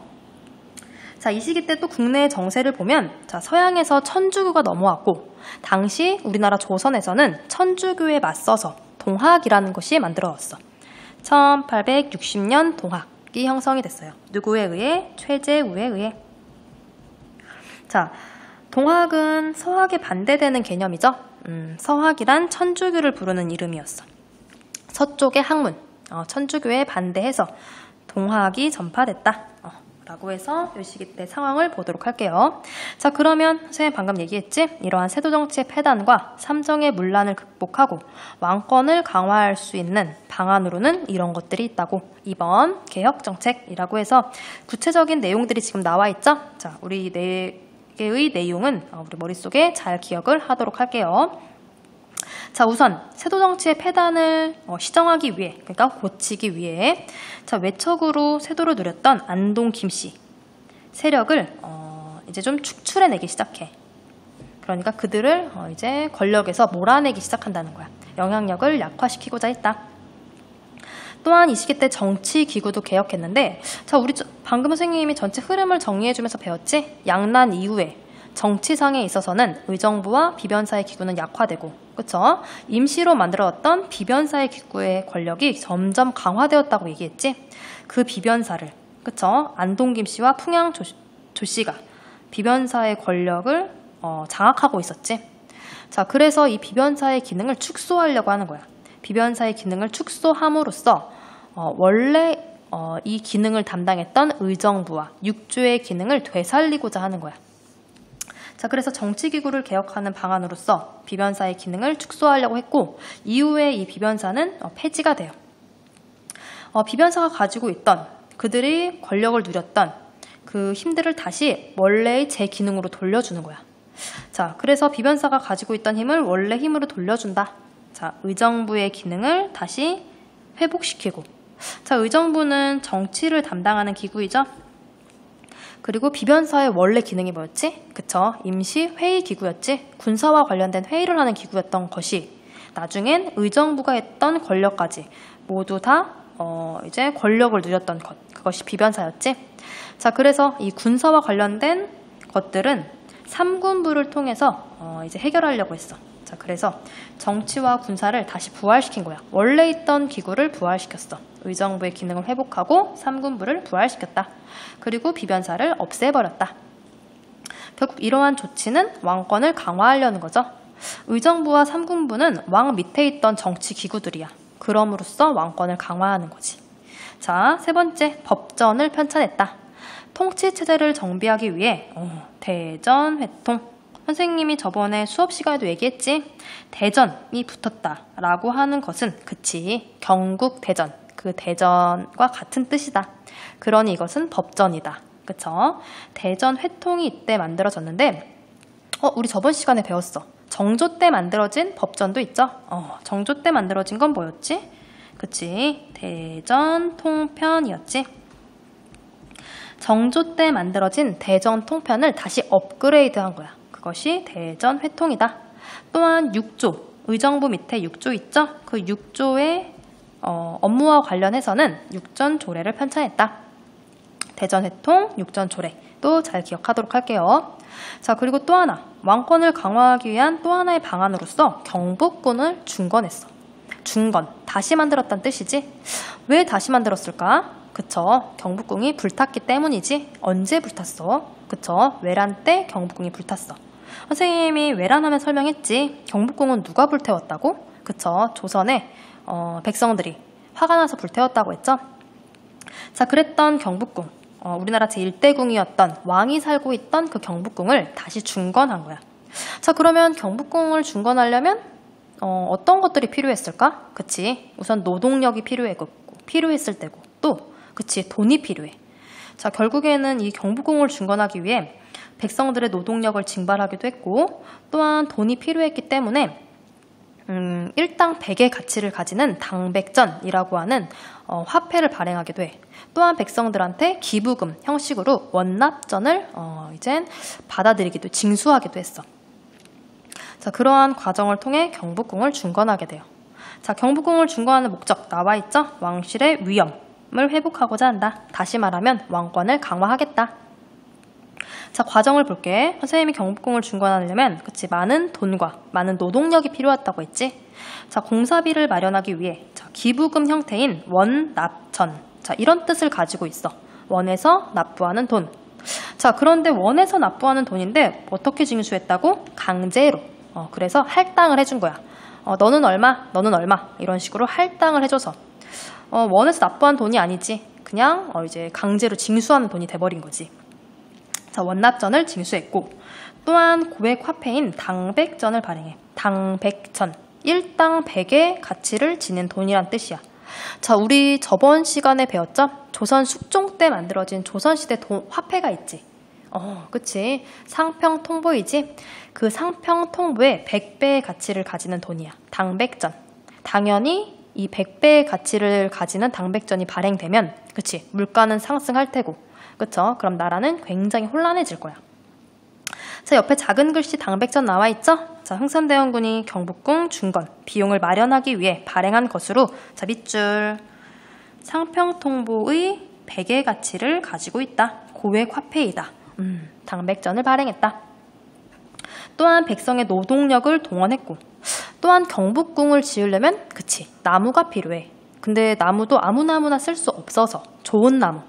자, 이 시기 때 또 국내 정세를 보면, 자, 서양에서 천주교가 넘어왔고, 당시 우리나라 조선에서는 천주교에 맞서서 동학이라는 것이 만들어졌어. 1860년 동학이 형성이 됐어요. 누구에 의해? 최재우에 의해. 자, 동학은 서학에 반대되는 개념이죠. 서학이란 천주교를 부르는 이름이었어. 서쪽의 학문, 천주교에 반대해서 동학이 전파됐다. 라고 해서 이 시기 때 상황을 보도록 할게요. 자, 그러면 선생님 방금 얘기했지? 이러한 세도 정치의 폐단과 삼정의 문란을 극복하고 왕권을 강화할 수 있는 방안으로는 이런 것들이 있다고. 2번 개혁 정책이라고 해서 구체적인 내용들이 지금 나와 있죠? 자, 우리 4개의 내용은 우리 머릿속에 잘 기억을 하도록 할게요. 자, 우선 세도 정치의 폐단을 시정하기 위해, 그러니까 고치기 위해, 자, 외척으로 세도를 누렸던 안동 김씨 세력을 이제 좀 축출해내기 시작해. 그러니까 그들을 이제 권력에서 몰아내기 시작한다는 거야. 영향력을 약화시키고자 했다. 또한 이 시기 때 정치 기구도 개혁했는데, 자, 우리 방금 선생님이 전체 흐름을 정리해주면서 배웠지? 양난 이후에 정치상에 있어서는 의정부와 비변사의 기구는 약화되고, 그쵸? 임시로 만들어졌던 비변사의 기구의 권력이 점점 강화되었다고 얘기했지? 그 비변사를, 그쵸? 안동 김씨와 풍양 조씨가 비변사의 권력을 장악하고 있었지. 자, 그래서 이 비변사의 기능을 축소하려고 하는 거야. 비변사의 기능을 축소함으로써 원래 이 기능을 담당했던 의정부와 육조의 기능을 되살리고자 하는 거야. 자, 그래서 정치기구를 개혁하는 방안으로서 비변사의 기능을 축소하려고 했고, 이후에 이 비변사는 폐지가 돼요. 비변사가 가지고 있던, 그들이 권력을 누렸던 그 힘들을 다시 원래의 제 기능으로 돌려주는 거야. 자, 그래서 비변사가 가지고 있던 힘을 원래 힘으로 돌려준다. 자, 의정부의 기능을 다시 회복시키고, 자, 의정부는 정치를 담당하는 기구이죠. 그리고 비변사의 원래 기능이 뭐였지? 그쵸? 임시회의기구였지. 군사와 관련된 회의를 하는 기구였던 것이 나중엔 의정부가 했던 권력까지 모두 다 이제 권력을 누렸던 것, 그것이 비변사였지. 자, 그래서 이 군사와 관련된 것들은 3군부를 통해서 이제 해결하려고 했어. 자, 그래서 정치와 군사를 다시 부활시킨 거야. 원래 있던 기구를 부활시켰어. 의정부의 기능을 회복하고 3군부를 부활시켰다. 그리고 비변사를 없애버렸다. 결국 이러한 조치는 왕권을 강화하려는 거죠. 의정부와 3군부는 왕 밑에 있던 정치 기구들이야. 그럼으로써 왕권을 강화하는 거지. 자, 세 번째, 법전을 편찬했다. 통치체제를 정비하기 위해 대전회통. 선생님이 저번에 수업 시간에도 얘기했지. 대전이 붙었다라고 하는 것은 그치, 경국대전, 그 대전과 같은 뜻이다. 그러니 이것은 법전이다. 그쵸? 대전회통이 이때 만들어졌는데 우리 저번 시간에 배웠어. 정조 때 만들어진 법전도 있죠. 정조 때 만들어진 건 뭐였지? 그치, 대전통편이었지. 정조 때 만들어진 대전통편을 다시 업그레이드한 거야. 그것이 대전회통이다. 또한 6조, 의정부 밑에 6조 있죠? 그 6조의 업무와 관련해서는 육전조례를 편찬했다. 대전회통, 육전조례. 또 잘 기억하도록 할게요. 자, 그리고 또 하나, 왕권을 강화하기 위한 또 하나의 방안으로서 경복궁을 중건했어. 중건, 다시 만들었다는 뜻이지. 왜 다시 만들었을까? 그쵸, 경복궁이 불탔기 때문이지. 언제 불탔어? 그쵸, 외란 때 경복궁이 불탔어. 선생님이 외란하면 설명했지. 경복궁은 누가 불태웠다고? 그쵸, 조선의 백성들이 화가 나서 불태웠다고 했죠. 자, 그랬던 경복궁, 우리나라 제1대궁이었던 왕이 살고 있던 그 경복궁을 다시 중건한 거야. 자, 그러면 경복궁을 중건하려면 어떤 것들이 필요했을까? 그치, 우선 노동력이 필요했을 때고, 또 그치, 돈이 필요해. 자, 결국에는 이 경복궁을 중건하기 위해 백성들의 노동력을 징발하기도 했고, 또한 돈이 필요했기 때문에 일당 100의 가치를 가지는 당백전이라고 하는 화폐를 발행하기도 해. 또한 백성들한테 기부금 형식으로 원납전을 이젠 받아들이기도, 징수하기도 했어. 자, 그러한 과정을 통해 경복궁을 중건하게 돼요. 자, 경복궁을 중건하는 목적 나와 있죠? 왕실의 위엄을 회복하고자 한다. 다시 말하면 왕권을 강화하겠다. 자, 과정을 볼게. 선생님이 경복궁을 중건하려면 그치, 많은 돈과 많은 노동력이 필요했다고 했지. 자, 공사비를 마련하기 위해 기부금 형태인 원납전, 자, 이런 뜻을 가지고 있어. 원에서 납부하는 돈. 자, 그런데 원에서 납부하는 돈인데 어떻게 징수했다고? 강제로. 그래서 할당을 해준 거야. 너는 얼마, 너는 얼마, 이런 식으로 할당을 해줘서 원에서 납부한 돈이 아니지. 그냥 이제 강제로 징수하는 돈이 돼버린 거지. 자, 원납전을 징수했고, 또한 고액 화폐인 당백전을 발행해. 당백전, 일당 100의 가치를 지닌 돈이란 뜻이야. 자, 우리 저번 시간에 배웠죠? 조선 숙종 때 만들어진 조선시대 화폐가 있지. 그치, 상평통보이지. 그 상평통보의 100배의 가치를 가지는 돈이야. 당백전. 당연히 이 100배의 가치를 가지는 당백전이 발행되면, 그치, 물가는 상승할 테고, 그쵸? 그럼 나라는 굉장히 혼란해질 거야. 자, 옆에 작은 글씨 당백전 나와 있죠? 자, 흥선대원군이 경복궁 중건 비용을 마련하기 위해 발행한 것으로, 자, 밑줄, 상평통보의 100의 가치를 가지고 있다. 고액 화폐이다. 당백전을 발행했다. 또한 백성의 노동력을 동원했고, 또한 경복궁을 지으려면 그치, 나무가 필요해. 근데 나무도 아무나 쓸 수 없어서 좋은 나무.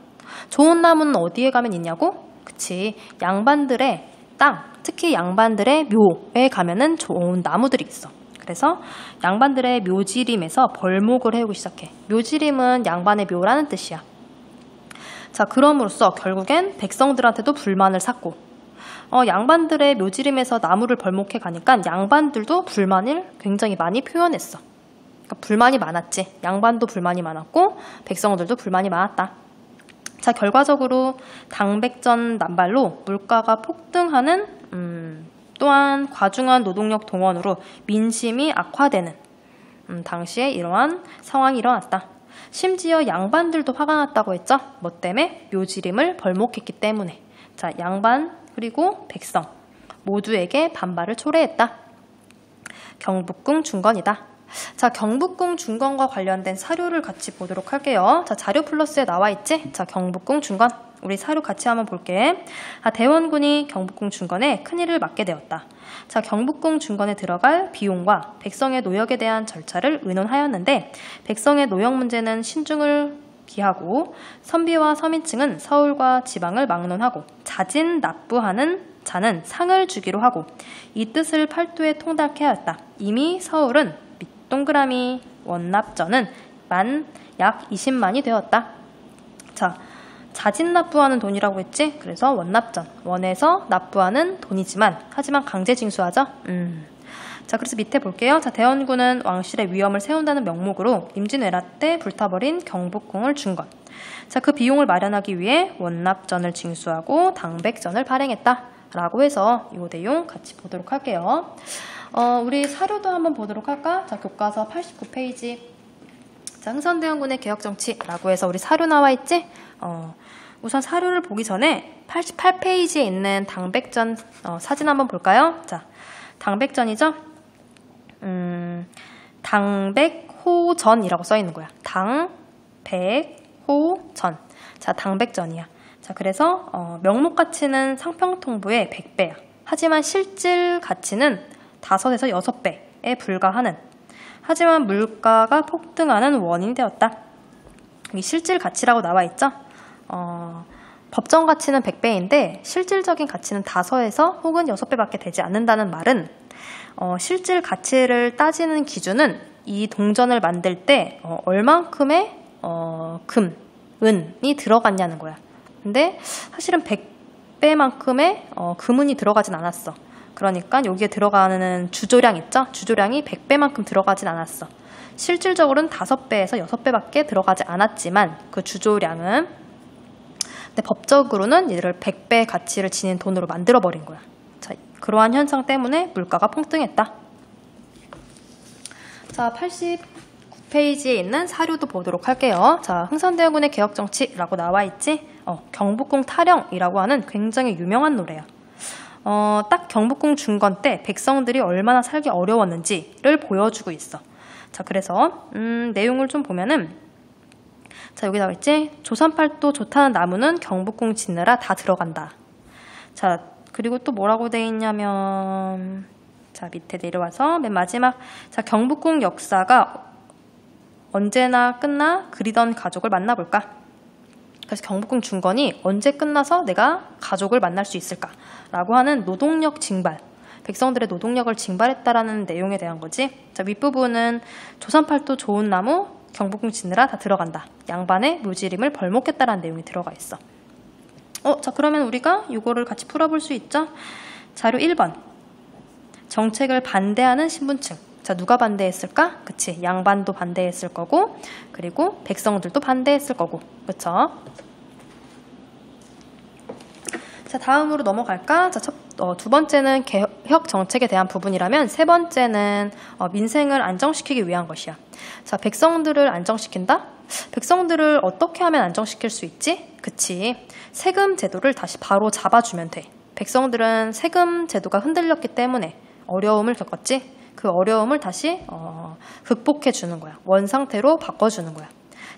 좋은 나무는 어디에 가면 있냐고? 그치, 양반들의 땅, 특히 양반들의 묘에 가면은 좋은 나무들이 있어. 그래서 양반들의 묘지림에서 벌목을 해오기 시작해. 묘지림은 양반의 묘라는 뜻이야. 자, 그럼으로써 결국엔 백성들한테도 불만을 샀고, 양반들의 묘지림에서 나무를 벌목해 가니까 양반들도 불만을 굉장히 많이 표현했어. 그러니까 불만이 많았지. 양반도 불만이 많았고 백성들도 불만이 많았다. 자, 결과적으로 당백전 남발로 물가가 폭등하는, 또한 과중한 노동력 동원으로 민심이 악화되는 당시에 이러한 상황이 일어났다. 심지어 양반들도 화가 났다고 했죠. 뭐 때문에? 묘지림을 벌목했기 때문에. 자, 양반 그리고 백성 모두에게 반발을 초래했다. 경북궁 중건이다. 자, 경북궁 중건과 관련된 사료를 같이 보도록 할게요. 자, 자료 플러스에 나와 있지? 자, 경북궁 중건. 우리 사료 같이 한번 볼게. 대원군이 경북궁 중건에 큰일을 맡게 되었다. 자, 경북궁 중건에 들어갈 비용과 백성의 노역에 대한 절차를 의논하였는데 백성의 노역 문제는 신중을 기하고 선비와 서민층은 서울과 지방을 막론하고 자진 납부하는 자는 상을 주기로 하고 이 뜻을 팔도에 통달케 하였다. 이미 서울은 동그라미 원납전은 약 20만이 되었다. 자, 자진 납부하는 돈이라고 했지? 그래서 원납전, 원에서 납부하는 돈이지만 하지만 강제 징수하죠? 자, 그래서 밑에 볼게요. 자, 대원군은 왕실의 위험을 세운다는 명목으로 임진왜란 때 불타버린 경북궁을 준 것. 자, 그 비용을 마련하기 위해 원납전을 징수하고 당백전을 발행했다. 라고 해서 이 내용 같이 보도록 할게요. 우리 사료도 한번 보도록 할까? 자, 교과서 89페이지. 자, 흥선대원군의 개혁정치라고 해서 우리 사료 나와 있지? 우선 사료를 보기 전에 88페이지에 있는 당백전 사진 한번 볼까요? 자, 당백전이죠? 당백호전이라고 써 있는 거야. 당백호전. 자, 당백전이야. 자, 그래서 명목 가치는 상평통부의 100배야. 하지만 실질 가치는 5에서 6배에 불과하는. 하지만 물가가 폭등하는 원인이 되었다. 이 실질 가치라고 나와 있죠? 법정 가치는 100배인데 실질적인 가치는 5에서 혹은 6배밖에 되지 않는다는 말은 실질 가치를 따지는 기준은 이 동전을 만들 때 얼만큼의 은이 들어갔냐는 거야. 근데 사실은 100배만큼의 금은이 들어가진 않았어. 그러니까 여기에 들어가는 주조량 있죠? 주조량이 100배만큼 들어가진 않았어. 실질적으로는 5배에서 6배밖에 들어가지 않았지만 그 주조량은 근데 법적으로는 얘를 100배 가치를 지닌 돈으로 만들어버린 거야. 자, 그러한 현상 때문에 물가가 폭등했다. 자, 89페이지에 있는 사료도 보도록 할게요. 자, 흥선대원군의 개혁정치라고 나와 있지? 경북궁 타령이라고 하는 굉장히 유명한 노래야. 딱 경북궁 중건 때 백성들이 얼마나 살기 어려웠는지를 보여주고 있어. 자, 그래서 내용을 좀 보면은 자, 여기 나와 있지? 조선팔도 좋다는 나무는 경북궁 짓느라 다 들어간다. 자, 그리고 또 뭐라고 돼 있냐면 자, 밑에 내려와서 맨 마지막 자, 경북궁 역사가 언제나 끝나 그리던 가족을 만나볼까? 그래서 경북궁 중건이 언제 끝나서 내가 가족을 만날 수 있을까라고 하는 노동력 징발, 백성들의 노동력을 징발했다라는 내용에 대한 거지. 자, 윗부분은 조선팔도 좋은 나무 경북궁 짓느라 다 들어간다. 양반의 묘지림을 벌목했다라는 내용이 들어가 있어. 자, 그러면 우리가 이거를 같이 풀어볼 수 있죠? 자료 1번. 정책을 반대하는 신분층. 자, 누가 반대했을까? 그치, 양반도 반대했을 거고 그리고 백성들도 반대했을 거고. 그쵸? 자, 다음으로 넘어갈까? 자, 두 번째는 개혁 정책에 대한 부분이라면 세 번째는 민생을 안정시키기 위한 것이야. 자, 백성들을 안정시킨다? 백성들을 어떻게 하면 안정시킬 수 있지? 그치, 세금 제도를 다시 바로 잡아주면 돼. 백성들은 세금 제도가 흔들렸기 때문에 어려움을 겪었지? 그 어려움을 다시 극복해 주는 거야. 원상태로 바꿔주는 거야.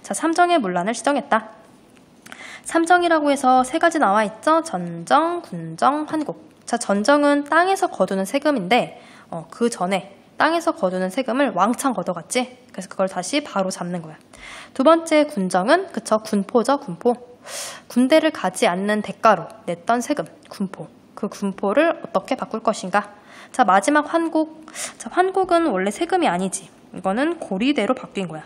자, 삼정의 문란을 시정했다. 삼정이라고 해서 세 가지 나와 있죠? 전정, 군정, 환곡. 자, 전정은 땅에서 거두는 세금인데 그 전에 땅에서 거두는 세금을 왕창 걷어갔지? 그래서 그걸 다시 바로 잡는 거야. 두 번째 군정은 그쵸, 군포죠, 군포. 군대를 가지 않는 대가로 냈던 세금, 군포. 그 군포를 어떻게 바꿀 것인가? 자, 마지막 환곡. 자, 환곡은 원래 세금이 아니지. 이거는 고리대로 바뀐 거야.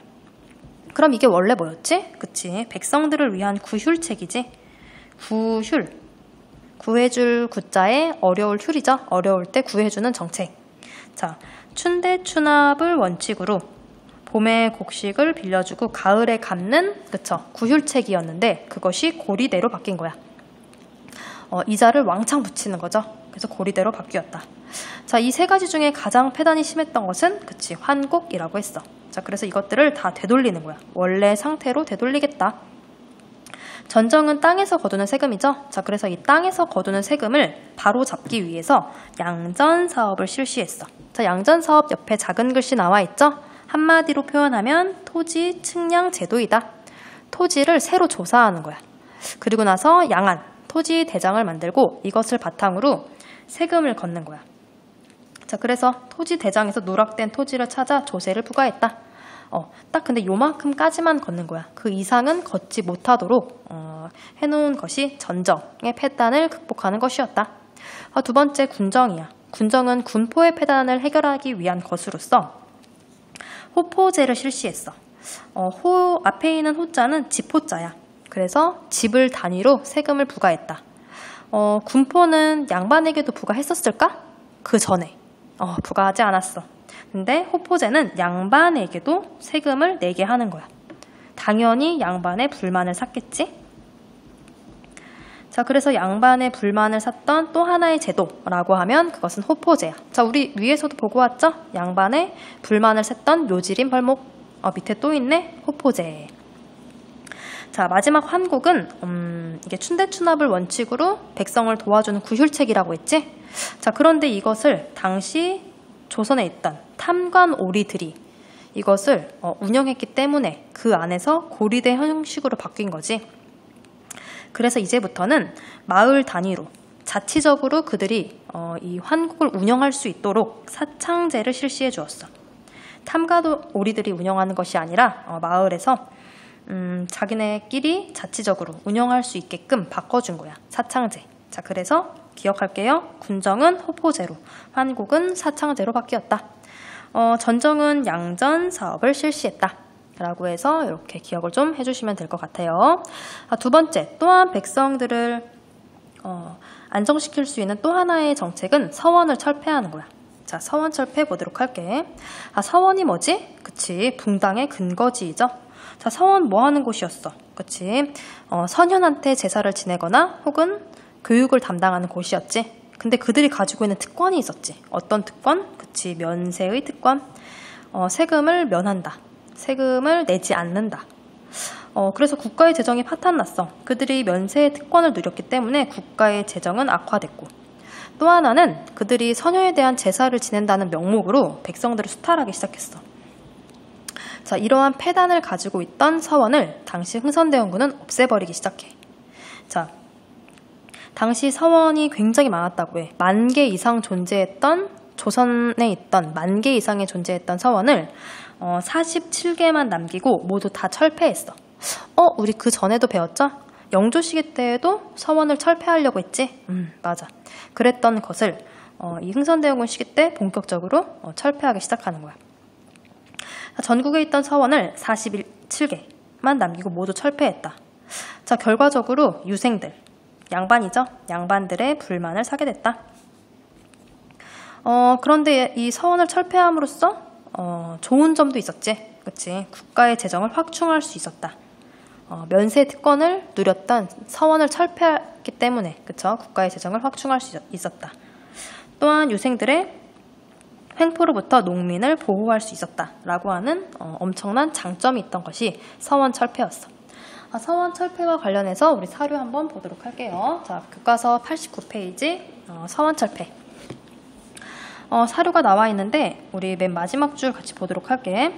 그럼 이게 원래 뭐였지? 그치, 백성들을 위한 구휼책이지. 구휼. 구해줄 구자에 어려울 휼이죠. 어려울 때 구해주는 정책. 자, 춘대춘합을 원칙으로 봄에 곡식을 빌려주고 가을에 갚는 그쵸, 구휼책이었는데 그것이 고리대로 바뀐 거야. 이자를 왕창 붙이는 거죠. 그래서 고리대로 바뀌었다. 자, 이 세 가지 중에 가장 폐단이 심했던 것은 그치, 환곡이라고 했어. 자, 그래서 이것들을 다 되돌리는 거야. 원래 상태로 되돌리겠다. 전정은 땅에서 거두는 세금이죠. 자, 그래서 이 땅에서 거두는 세금을 바로 잡기 위해서 양전 사업을 실시했어. 자, 양전 사업 옆에 작은 글씨 나와 있죠. 한마디로 표현하면 토지 측량 제도이다. 토지를 새로 조사하는 거야. 그리고 나서 양안, 토지 대장을 만들고 이것을 바탕으로 세금을 걷는 거야. 자, 그래서 토지 대장에서 누락된 토지를 찾아 조세를 부과했다. 딱 근데 요만큼까지만 걷는 거야. 그 이상은 걷지 못하도록 해놓은 것이 전정의 폐단을 극복하는 것이었다. 두 번째 군정이야. 군정은 군포의 폐단을 해결하기 위한 것으로서 호포제를 실시했어. 호 앞에 있는 호자는 집호자야. 그래서 집을 단위로 세금을 부과했다. 군포는 양반에게도 부과했었을까? 그 전에 부과하지 않았어. 근데 호포제는 양반에게도 세금을 내게 하는 거야. 당연히 양반의 불만을 샀겠지? 자, 그래서 양반의 불만을 샀던 또 하나의 제도라고 하면 그것은 호포제야. 자, 우리 위에서도 보고 왔죠? 양반의 불만을 샀던 묘지림 벌목. 밑에 또 있네? 호포제. 자, 마지막 환곡은 이게 춘대춘합을 원칙으로 백성을 도와주는 구휼책이라고 했지? 자, 그런데 이것을 당시 조선에 있던 탐관 오리들이 이것을 운영했기 때문에 그 안에서 고리대 형식으로 바뀐 거지. 그래서 이제부터는 마을 단위로 자치적으로 그들이 이 환국을 운영할 수 있도록 사창제를 실시해 주었어. 탐관 오리들이 운영하는 것이 아니라 마을에서 자기네끼리 자치적으로 운영할 수 있게끔 바꿔준 거야. 사창제. 자, 그래서 기억할게요. 군정은 호포제로, 환국은 사창제로 바뀌었다. 전정은 양전 사업을 실시했다. 라고 해서 이렇게 기억을 좀 해주시면 될 것 같아요. 두 번째, 또한 백성들을 안정시킬 수 있는 또 하나의 정책은 서원을 철폐하는 거야. 자, 서원 철폐 보도록 할게. 서원이 뭐지? 그치, 붕당의 근거지이죠. 자, 서원 뭐 하는 곳이었어? 그치, 선현한테 제사를 지내거나 혹은 교육을 담당하는 곳이었지. 근데 그들이 가지고 있는 특권이 있었지. 어떤 특권? 그치, 면세의 특권. 세금을 면한다. 세금을 내지 않는다. 그래서 국가의 재정이 파탄났어. 그들이 면세의 특권을 누렸기 때문에 국가의 재정은 악화됐고, 또 하나는 그들이 선녀에 대한 제사를 지낸다는 명목으로 백성들을 수탈하기 시작했어. 자, 이러한 폐단을 가지고 있던 서원을 당시 흥선대원군은 없애버리기 시작해. 자, 당시 서원이 굉장히 많았다고 해. 10,000개 이상 존재했던, 조선에 있던 10,000개 이상의 존재했던 서원을 47개만 남기고 모두 다 철폐했어. 우리 그 전에도 배웠죠? 영조 시기 때에도 서원을 철폐하려고 했지? 맞아. 그랬던 것을 이 흥선대원군 시기 때 본격적으로 철폐하기 시작하는 거야. 전국에 있던 서원을 47개만 남기고 모두 철폐했다. 자, 결과적으로 유생들, 양반이죠? 양반들의 불만을 사게 됐다. 그런데 이 서원을 철폐함으로써 좋은 점도 있었지. 그치? 국가의 재정을 확충할 수 있었다. 면세 특권을 누렸던 서원을 철폐했기 때문에, 그쵸? 국가의 재정을 확충할 수 있었다. 또한 유생들의 횡포로부터 농민을 보호할 수 있었다라고 하는 엄청난 장점이 있던 것이 서원 철폐였어. 서원 철폐와 관련해서 우리 사료 한번 보도록 할게요. 자, 교과서 89페이지 서원 철폐. 사료가 나와 있는데 우리 맨 마지막 줄 같이 보도록 할게.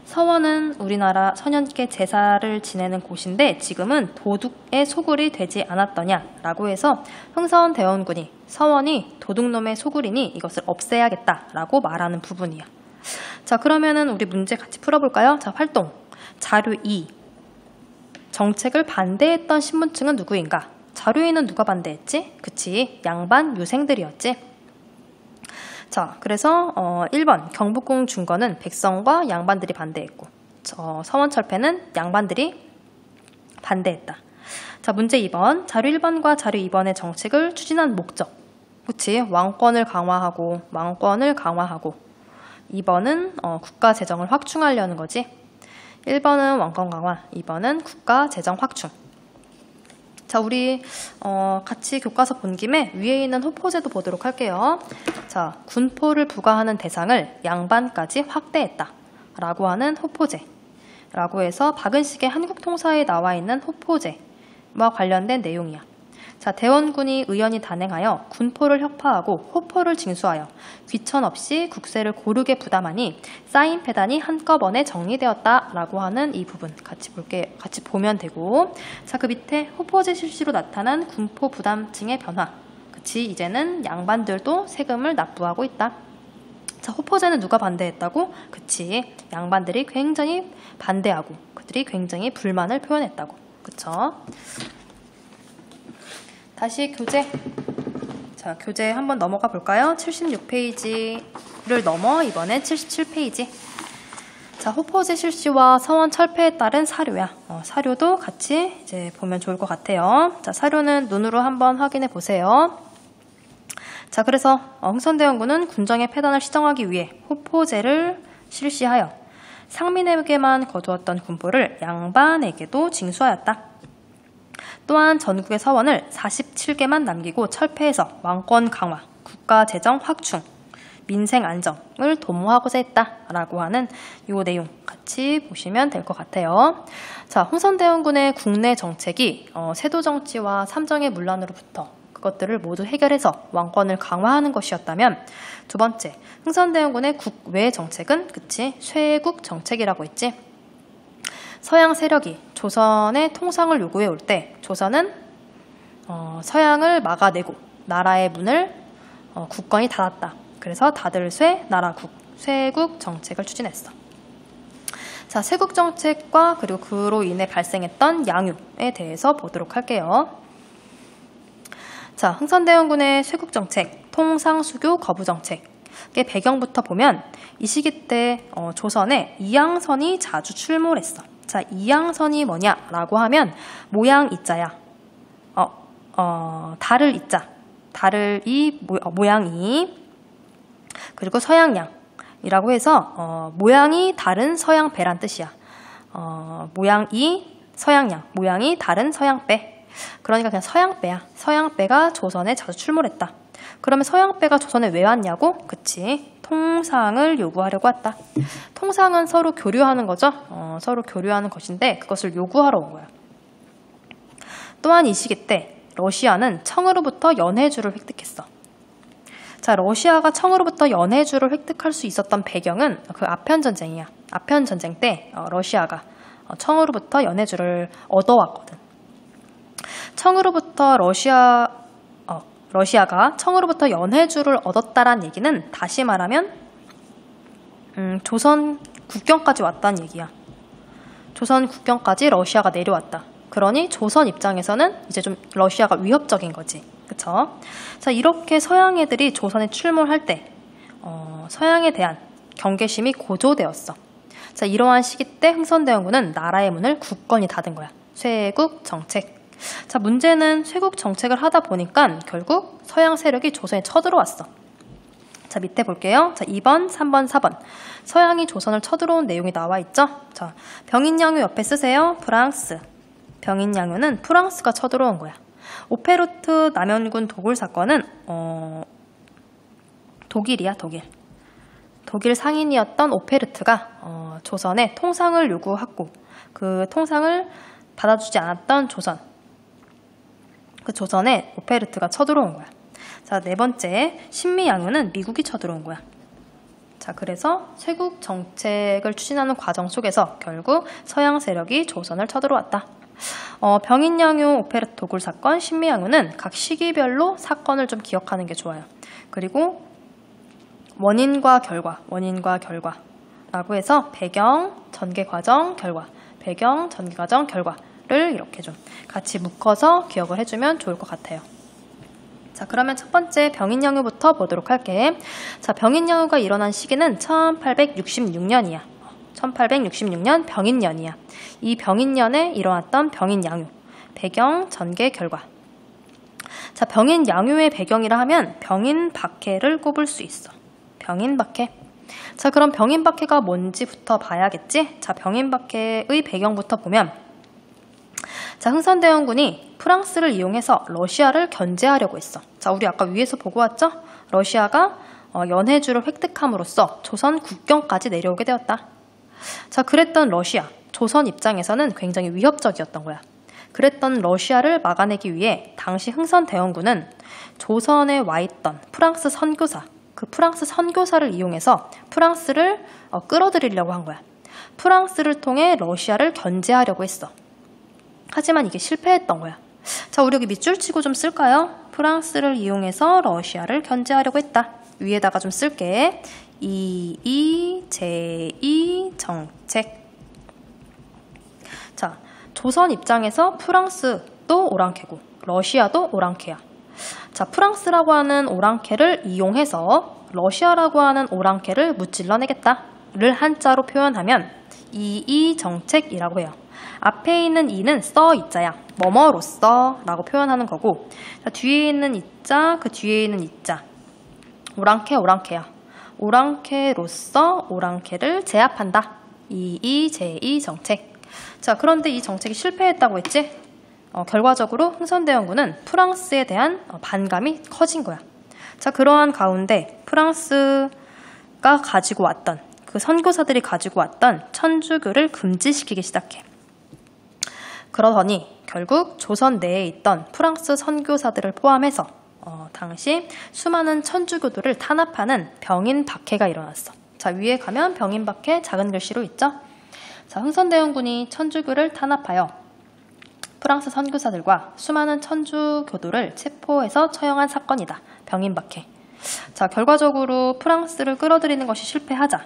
서원은 우리나라 선현께 제사를 지내는 곳인데 지금은 도둑의 소굴이 되지 않았더냐라고 해서 흥선대원군이 서원이 도둑놈의 소굴이니 이것을 없애야겠다라고 말하는 부분이야. 자, 그러면은 우리 문제 같이 풀어볼까요? 자, 활동. 자료 2. 정책을 반대했던 신분층은 누구인가? 자료 2는 누가 반대했지? 그치, 양반 유생들이었지. 자, 그래서 1번 경복궁 중건은 백성과 양반들이 반대했고, 서원 철폐는 양반들이 반대했다. 자, 문제 2번. 자료 1번과 자료 2번의 정책을 추진한 목적. 그치, 왕권을 강화하고 2번은 국가 재정을 확충하려는 거지. 1번은 왕권 강화, 2번은 국가 재정 확충. 자, 우리 같이 교과서 본 김에 위에 있는 호포제도 보도록 할게요. 자, 군포를 부과하는 대상을 양반까지 확대했다. 라고 하는 호포제라고 해서 박은식의 한국통사에 나와 있는 호포제와 관련된 내용이야. 자, 대원군이 의연히 단행하여 군포를 혁파하고 호포를 징수하여 귀천 없이 국세를 고르게 부담하니 쌓인 패단이 한꺼번에 정리되었다라고 하는 이 부분 같이 보면 되고, 자, 그 밑에 호포제 실시로 나타난 군포 부담층의 변화. 그치, 이제는 양반들도 세금을 납부하고 있다. 자, 호포제는 누가 반대했다고? 그치, 양반들이 굉장히 반대하고 그들이 굉장히 불만을 표현했다고. 그쵸? 다시 교재. 자, 교재 한번 넘어가 볼까요? 76페이지를 넘어 이번엔 77페이지. 자, 호포제 실시와 서원 철폐에 따른 사료야. 사료도 같이 이제 보면 좋을 것 같아요. 자, 사료는 눈으로 한번 확인해 보세요. 자, 그래서 흥선대원군은 군정의 패단을 시정하기 위해 호포제를 실시하여 상민에게만 거두었던 군포를 양반에게도 징수하였다. 또한 전국의 서원을 47개만 남기고 철폐해서 왕권 강화, 국가 재정 확충, 민생 안정을 도모하고자 했다라고 하는 이 내용 같이 보시면 될 것 같아요. 자, 흥선대원군의 국내 정책이 세도 정치와 삼정의 문란으로부터 그것들을 모두 해결해서 왕권을 강화하는 것이었다면, 두 번째, 흥선대원군의 국외 정책은 그치, 쇄국 정책이라고 했지. 서양 세력이 조선의 통상을 요구해 올 때 조선은 서양을 막아내고 나라의 문을 국권이 닫았다. 그래서 다들 쇄국 정책을 추진했어. 자, 쇄국 정책과 그리고 그로 인해 발생했던 양육에 대해서 보도록 할게요. 자, 흥선대원군의 쇄국 정책, 통상수교 거부 정책의 배경부터 보면 이 시기 때 조선에 이양선이 자주 출몰했어. 자, 이양선이 뭐냐라고 하면 모양 이자야. 달을 이자. 달을 모양이. 그리고 서양양이라고 해서 모양이 다른 서양배란 뜻이야. 모양이 서양양, 모양이 다른 서양배. 그러니까 그냥 서양배야. 서양배가 조선에 자주 출몰했다. 그러면 서양배가 조선에 왜 왔냐고? 그치. 통상을 요구하려고 왔다. 통상은 서로 교류하는 거죠. 서로 교류하는 것인데 그것을 요구하러 온 거야. 또한 이 시기 때 러시아는 청으로부터 연해주를 획득했어. 자, 러시아가 청으로부터 연해주를 획득할 수 있었던 배경은 그 아편전쟁이야. 아편전쟁 때 러시아가 청으로부터 연해주를 얻어왔거든. 청으로부터 러시아가 청으로부터 연해주를 얻었다란 얘기는 다시 말하면 조선 국경까지 왔다는 얘기야. 조선 국경까지 러시아가 내려왔다. 그러니 조선 입장에서는 이제 좀 러시아가 위협적인 거지. 그쵸? 자, 이렇게 서양 애들이 조선에 출몰할 때 서양에 대한 경계심이 고조되었어. 자, 이러한 시기 때 흥선대원군은 나라의 문을 굳건히 닫은 거야. 쇄국 정책. 자, 문제는 쇄국 정책을 하다 보니까 결국 서양 세력이 조선에 쳐들어왔어. 자, 밑에 볼게요. 자, 2번, 3번, 4번. 서양이 조선을 쳐들어온 내용이 나와 있죠? 자, 병인양요 옆에 쓰세요. 프랑스. 병인양요는 프랑스가 쳐들어온 거야. 오페르트 남연군 도굴 사건은 독일이야, 독일. 독일 상인이었던 오페르트가 조선에 통상을 요구하고 그 통상을 받아주지 않았던 조선. 그 조선에 오페르트가 쳐들어온 거야. 자, 네 번째, 신미양요는 미국이 쳐들어온 거야. 자, 그래서 쇄국 정책을 추진하는 과정 속에서 결국 서양 세력이 조선을 쳐들어왔다. 병인양요, 오페르트 도굴 사건, 신미양요는 각 시기별로 사건을 좀 기억하는 게 좋아요. 그리고 원인과 결과라고 해서 배경, 전개 과정, 결과, 배경, 전개 과정, 결과를 이렇게 좀 같이 묶어서 기억을 해주면 좋을 것 같아요. 자, 그러면 첫 번째 병인양요부터 보도록 할게. 자, 병인양요가 일어난 시기는 1866년이야. 1866년 병인년이야. 이 병인년에 일어났던 병인양요. 배경, 전개, 결과. 자, 병인양요의 배경이라 하면 병인박해를 꼽을 수 있어. 병인박해. 자, 그럼 병인박해가 뭔지부터 봐야겠지? 자, 병인박해의 배경부터 보면, 자, 흥선대원군이 프랑스를 이용해서 러시아를 견제하려고 했어. 자, 우리 아까 위에서 보고 왔죠? 러시아가 연해주를 획득함으로써 조선 국경까지 내려오게 되었다. 자, 그랬던 러시아, 조선 입장에서는 굉장히 위협적이었던 거야. 그랬던 러시아를 막아내기 위해 당시 흥선대원군은 조선에 와 있던 프랑스 선교사, 그 프랑스 선교사를 이용해서 프랑스를 끌어들이려고 한 거야. 프랑스를 통해 러시아를 견제하려고 했어. 하지만 이게 실패했던 거야. 자, 우리 여기 밑줄 치고 좀 쓸까요? 프랑스를 이용해서 러시아를 견제하려고 했다. 위에다가 좀 쓸게. 제2 정책. 자, 조선 입장에서 프랑스도 오랑캐고 러시아도 오랑캐야. 자, 프랑스라고 하는 오랑캐를 이용해서 러시아라고 하는 오랑캐를 무찔러내겠다를 한자로 표현하면 이 정책이라고 해요. 앞에 있는 이는 써 이자야. 뭐뭐로써 라고 표현하는 거고, 자, 뒤에 있는 이자, 그 뒤에 있는 이자. 오랑캐야. 오랑캐로서 오랑캐를 제압한다. 제2 정책. 자, 그런데 이 정책이 실패했다고 했지? 결과적으로 흥선대원군은 프랑스에 대한 반감이 커진 거야. 자, 그러한 가운데 프랑스가 가지고 왔던, 그 선교사들이 가지고 왔던 천주교를 금지시키기 시작해. 그러더니 결국 조선 내에 있던 프랑스 선교사들을 포함해서 당시 수많은 천주교들을 탄압하는 병인박해가 일어났어. 자, 위에 가면 병인박해 작은 글씨로 있죠? 자, 흥선대원군이 천주교를 탄압하여 프랑스 선교사들과 수많은 천주교도를 체포해서 처형한 사건이다. 병인박해. 자, 결과적으로 프랑스를 끌어들이는 것이 실패하자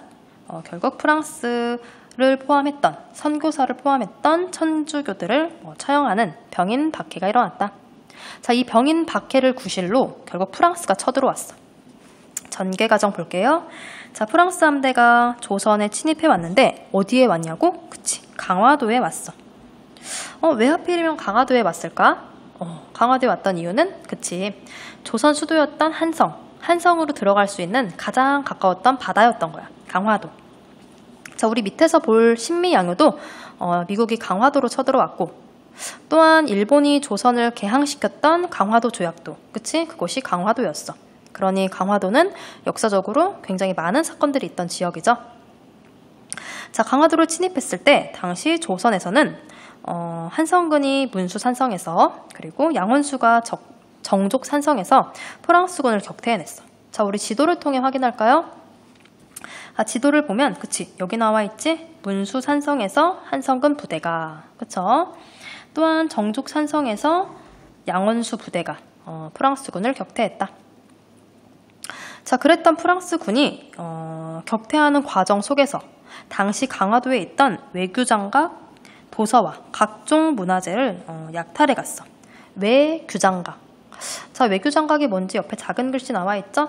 결국 프랑스를 포함했던 선교사를 포함했던 천주교들을 처형하는 병인박해가 일어났다. 자, 이 병인박해를 구실로 결국 프랑스가 쳐들어왔어. 전개 과정 볼게요. 자, 프랑스 함대가 조선에 침입해 왔는데 어디에 왔냐고? 그치, 강화도에 왔어. 왜 하필이면 강화도에 왔을까? 강화도에 왔던 이유는 그치, 조선 수도였던 한성으로 들어갈 수 있는 가장 가까웠던 바다였던 거야. 강화도. 자, 우리 밑에서 볼 신미양요도 미국이 강화도로 쳐들어왔고, 또한 일본이 조선을 개항시켰던 강화도 조약도, 그치? 그곳이 강화도였어. 그러니 강화도는 역사적으로 굉장히 많은 사건들이 있던 지역이죠. 자, 강화도를 침입했을 때 당시 조선에서는 한성근이 문수산성에서, 그리고 양원수가 정족산성에서 프랑스군을 격퇴해냈어. 자, 우리 지도를 통해 확인할까요? 지도를 보면, 그치, 여기 나와 있지? 문수산성에서 한성근 부대가, 그쵸? 또한 정족산성에서 양원수 부대가 프랑스군을 격퇴했다. 자, 그랬던 프랑스군이 격퇴하는 과정 속에서 당시 강화도에 있던 외교장각, 도서와 각종 문화재를 약탈해 갔어. 외교장각. 자, 외교장각이 뭔지 옆에 작은 글씨 나와 있죠?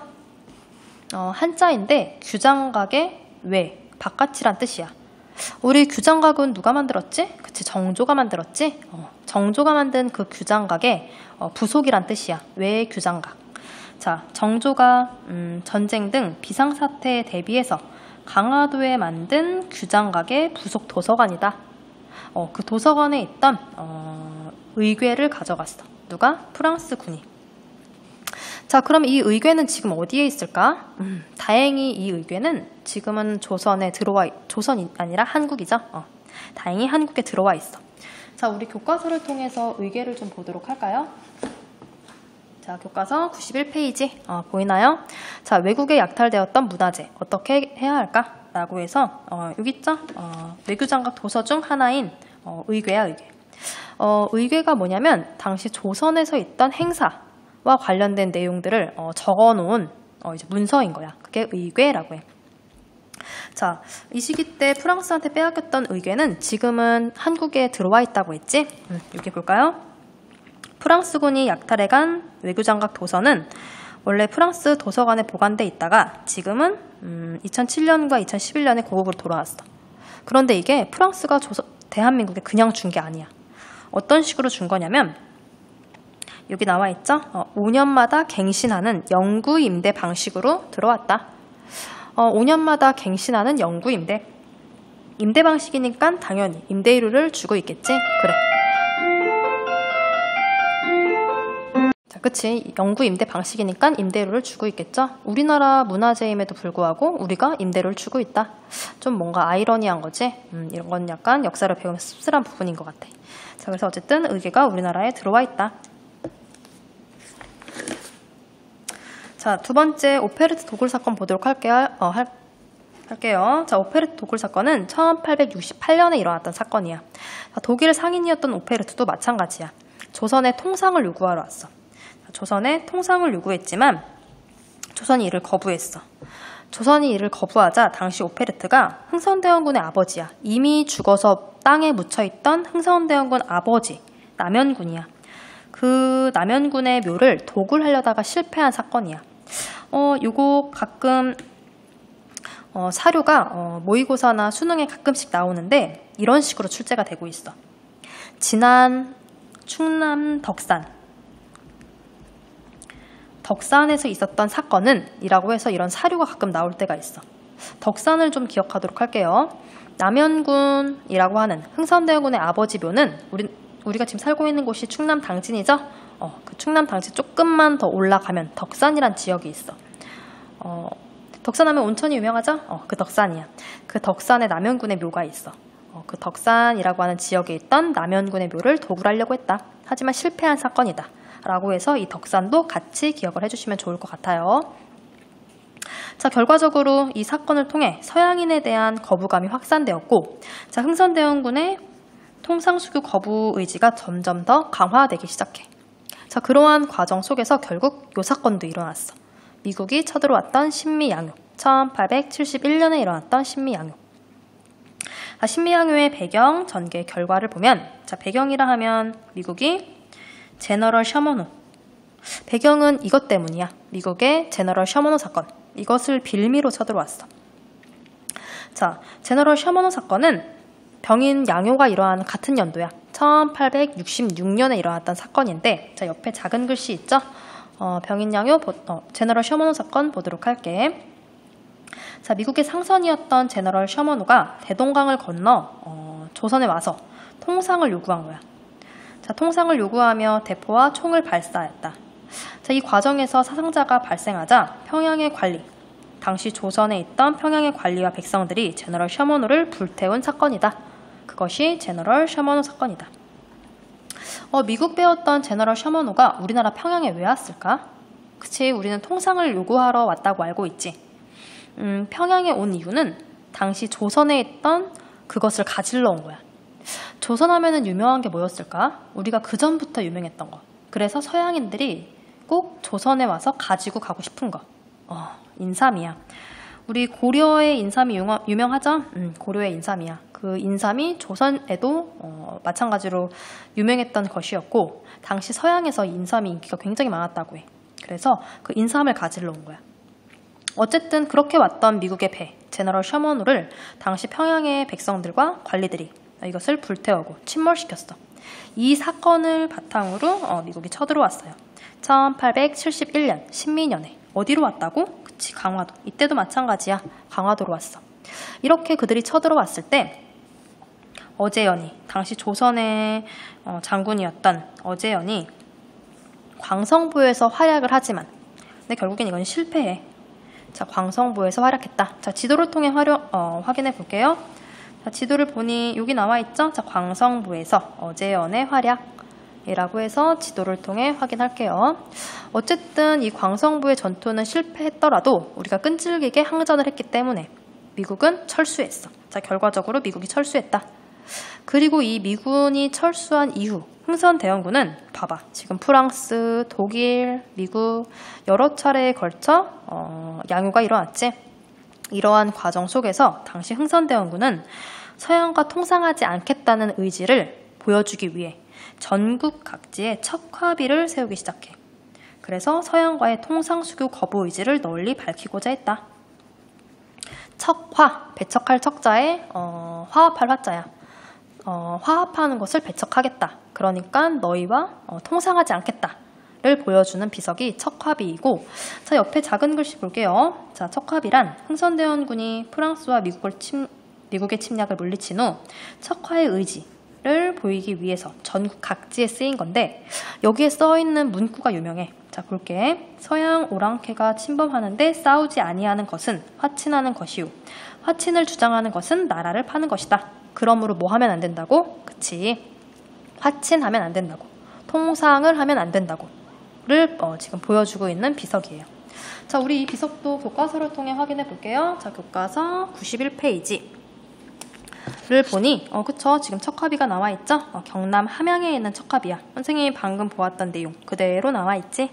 한자인데 규장각의 외, 바깥이란 뜻이야. 우리 규장각은 누가 만들었지? 그치, 정조가 만들었지? 정조가 만든 그 규장각의 부속이란 뜻이야. 외교장각. 자, 정조가 전쟁 등 비상사태에 대비해서 강화도에 만든 규장각의 부속 도서관이다. 그 도서관에 있던 의궤를 가져갔어. 누가? 프랑스군이. 자, 그럼 이 의궤는 지금 어디에 있을까? 다행히 이 의궤는 지금은 조선이 아니라 한국이죠. 다행히 한국에 들어와 있어. 자, 우리 교과서를 통해서 의궤를 좀 보도록 할까요? 자, 교과서 91페이지 보이나요? 자, 외국에 약탈되었던 문화재 어떻게 해야 할까? 라고 해서 여기 있죠? 외교장각 도서 중 하나인 의궤야, 의궤. 의궤가 뭐냐면 당시 조선에서 있던 행사와 관련된 내용들을 적어놓은 이제 문서인 거야. 그게 의궤라고 해. 자, 이 시기 때 프랑스한테 빼앗겼던 의궤는 지금은 한국에 들어와 있다고 했지? 여기 볼까요? 프랑스군이 약탈해간 외교장각 도서는 원래 프랑스 도서관에 보관돼 있다가 지금은 2007년과 2011년에 고국으로 돌아왔어. 그런데 이게 프랑스가 대한민국에 그냥 준 게 아니야. 어떤 식으로 준 거냐면 여기 나와 있죠? 5년마다 갱신하는 영구 임대 방식으로 들어왔다. 5년마다 갱신하는 영구 임대. 임대 방식이니까 당연히 임대료를 주고 있겠지? 그래. 자, 그치. 영구 임대 방식이니까 임대료를 주고 있겠죠. 우리나라 문화재임에도 불구하고 우리가 임대료를 주고 있다. 좀 뭔가 아이러니한 거지. 이런 건 약간 역사를 배우면서 씁쓸한 부분인 것 같아. 자, 그래서 어쨌든 의계가 우리나라에 들어와 있다. 자, 두 번째 오페르트 도굴 사건 보도록 할게요. 자, 오페르트 도굴 사건은 1868년에 일어났던 사건이야. 자, 독일 상인이었던 오페르트도 마찬가지야. 조선에 통상을 요구하러 왔어. 조선에 통상을 요구했지만 조선이 이를 거부했어. 조선이 이를 거부하자 당시 오페르트가 흥선대원군의 아버지야. 이미 죽어서 땅에 묻혀있던 흥선대원군 아버지 남연군이야. 그 남연군의 묘를 도굴하려다가 실패한 사건이야. 요거 가끔 사료가 모의고사나 수능에 가끔씩 나오는데 이런 식으로 출제가 되고 있어. 지난 충남 덕산에서 있었던 사건은 이라고 해서 이런 사료가 가끔 나올 때가 있어. 덕산을 좀 기억하도록 할게요. 남연군이라고 하는 흥선대원군의 아버지 묘는 우리가 지금 살고 있는 곳이 충남 당진이죠? 그 충남 당진 조금만 더 올라가면 덕산이란 지역이 있어. 덕산하면 온천이 유명하죠? 그 덕산이야. 그 덕산에 남연군의 묘가 있어. 그 덕산이라고 하는 지역에 있던 남연군의 묘를 도굴하려고 했다. 하지만 실패한 사건이다. 라고 해서 이 덕산도 같이 기억을 해주시면 좋을 것 같아요. 자, 결과적으로 이 사건을 통해 서양인에 대한 거부감이 확산되었고, 자, 흥선대원군의 통상수교 거부 의지가 점점 더 강화되기 시작해. 자, 그러한 과정 속에서 결국 이 사건도 일어났어. 미국이 쳐들어왔던 신미양요. 1871년에 일어났던 신미양요. 신미양요의 배경 전개 결과를 보면, 자, 배경이라 하면 미국이 제너럴 셔먼호. 배경은 이것 때문이야. 미국의 제너럴 셔먼호 사건. 이것을 빌미로 쳐들어왔어. 자, 제너럴 셔먼호 사건은 병인 양요가 일어난 같은 연도야. 1866년에 일어났던 사건인데, 자, 옆에 작은 글씨 있죠? 병인 양요, 제너럴 셔먼호 사건 보도록 할게. 자, 미국의 상선이었던 제너럴 셔먼호가 대동강을 건너 조선에 와서 통상을 요구한 거야. 자, 통상을 요구하며 대포와 총을 발사했다. 자, 이 과정에서 사상자가 발생하자 평양의 관리, 당시 조선에 있던 평양의 관리와 백성들이 제너럴 셔먼호를 불태운 사건이다. 그것이 제너럴 셔먼호 사건이다. 미국 배웠던 제너럴 셔먼호가 우리나라 평양에 왜 왔을까? 그치, 우리는 통상을 요구하러 왔다고 알고 있지. 평양에 온 이유는 당시 조선에 있던 그것을 가지러 온 거야. 조선하면은 유명한 게 뭐였을까? 우리가 그 전부터 유명했던 거. 그래서 서양인들이 꼭 조선에 와서 가지고 가고 싶은 거. 인삼이야. 우리 고려의 인삼이 유명하죠? 고려의 인삼이야. 그 인삼이 조선에도 마찬가지로 유명했던 것이었고, 당시 서양에서 인삼이 인기가 굉장히 많았다고 해. 그래서 그 인삼을 가지러 온 거야. 어쨌든 그렇게 왔던 미국의 배, 제너럴 셔먼호를 당시 평양의 백성들과 관리들이 이것을 불태우고 침몰시켰어. 이 사건을 바탕으로 미국이 쳐들어왔어요. 1871년 신미년에. 어디로 왔다고? 그치, 강화도. 이때도 마찬가지야. 강화도로 왔어. 이렇게 그들이 쳐들어왔을 때 어제연이, 당시 조선의 장군이었던 어제연이 광성부에서 활약을 하지만, 근데 결국엔 이건 실패해. 자, 광성부에서 활약했다. 자, 지도를 통해 확인해 볼게요. 자, 지도를 보니 여기 나와 있죠? 자, 광성부에서 어제연의 활약이라고 해서 지도를 통해 확인할게요. 어쨌든 이 광성부의 전투는 실패했더라도 우리가 끈질기게 항전을 했기 때문에 미국은 철수했어. 자, 결과적으로 미국이 철수했다. 그리고 이 미군이 철수한 이후 흥선대원군은 봐봐. 지금 프랑스, 독일, 미국 여러 차례에 걸쳐 양요가 일어났지. 이러한 과정 속에서 당시 흥선대원군은 서양과 통상하지 않겠다는 의지를 보여주기 위해 전국 각지에 척화비를 세우기 시작해. 그래서 서양과의 통상수교 거부 의지를 널리 밝히고자 했다. 척화, 배척할 척자에 화합할 화자야. 화합하는 것을 배척하겠다. 그러니까 너희와 통상하지 않겠다를 보여주는 비석이 척화비이고, 자, 옆에 작은 글씨 볼게요. 자, 척화비란 흥선대원군이 프랑스와 미국의 침략을 물리친 후 척화의 의지, 를 보이기 위해서 전국 각지에 쓰인 건데 여기에 써있는 문구가 유명해. 자, 볼게. 서양 오랑캐가 침범하는데 싸우지 아니하는 것은 화친하는 것이요. 화친을 주장하는 것은 나라를 파는 것이다. 그러므로 뭐 하면 안 된다고? 그치. 화친하면 안 된다고. 통상을 하면 안 된다고. 를 지금 보여주고 있는 비석이에요. 자, 우리 이 비석도 교과서를 통해 확인해 볼게요. 자, 교과서 91페이지. 를 보니 그쵸, 지금 척화비가 나와 있죠. 경남 함양에 있는 척화비야. 선생님이 방금 보았던 내용 그대로 나와 있지.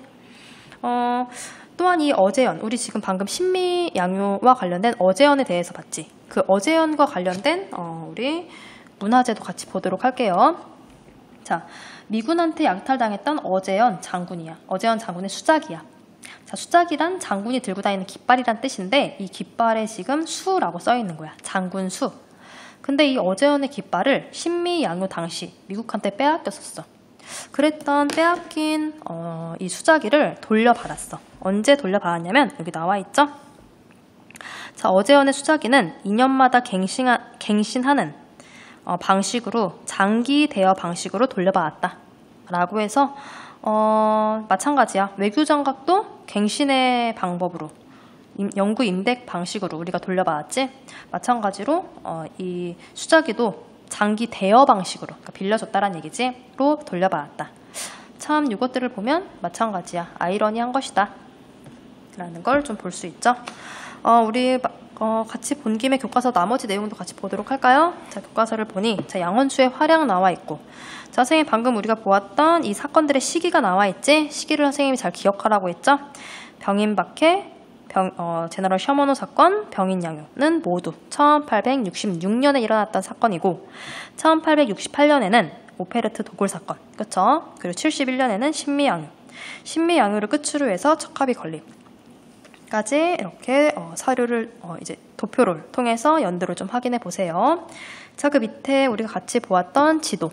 또한 이 어제연, 우리 지금 방금 신미양요와 관련된 어제연에 대해서 봤지. 그 어제연과 관련된 우리 문화재도 같이 보도록 할게요. 자, 미군한테 약탈당했던 어제연 장군이야. 어제연 장군의 수작이야. 자, 수작이란 장군이 들고 다니는 깃발이란 뜻인데 이 깃발에 지금 수라고 써 있는 거야. 장군 수. 근데 이 어제연의 깃발을 신미양요 당시 미국한테 빼앗겼었어. 그랬던 빼앗긴 이 수작이를 돌려받았어. 언제 돌려받았냐면 여기 나와 있죠. 자, 어제연의 수작이는 2년마다 갱신하는 방식으로 장기 대여 방식으로 돌려받았다. 라고 해서 마찬가지야. 외교장각도 갱신의 방법으로 영구 임대 방식으로 우리가 돌려받았지. 마찬가지로 이 수작이도 장기 대여 방식으로, 그러니까 빌려줬다라는 얘기지,로 돌려받았다. 참 이것들을 보면 마찬가지야. 아이러니한 것이다 라는 걸 좀 볼 수 있죠. 우리 같이 본 김에 교과서 나머지 내용도 같이 보도록 할까요? 자, 교과서를 보니 자, 양원추의 활약 나와 있고, 자, 선생님 방금 우리가 보았던 이 사건들의 시기가 나와 있지. 시기를 선생님이 잘 기억하라고 했죠. 병인박해, 제너럴 셔먼호 사건, 병인양요는 모두 1866년에 일어났던 사건이고, 1868년에는 오페르트 도굴 사건, 그쵸? 그리고 71년에는 신미양요를 끝으로 해서 척화비 건립까지 이렇게 사료를 이제 도표를 통해서 연도를 좀 확인해 보세요. 자, 그 밑에 우리가 같이 보았던 지도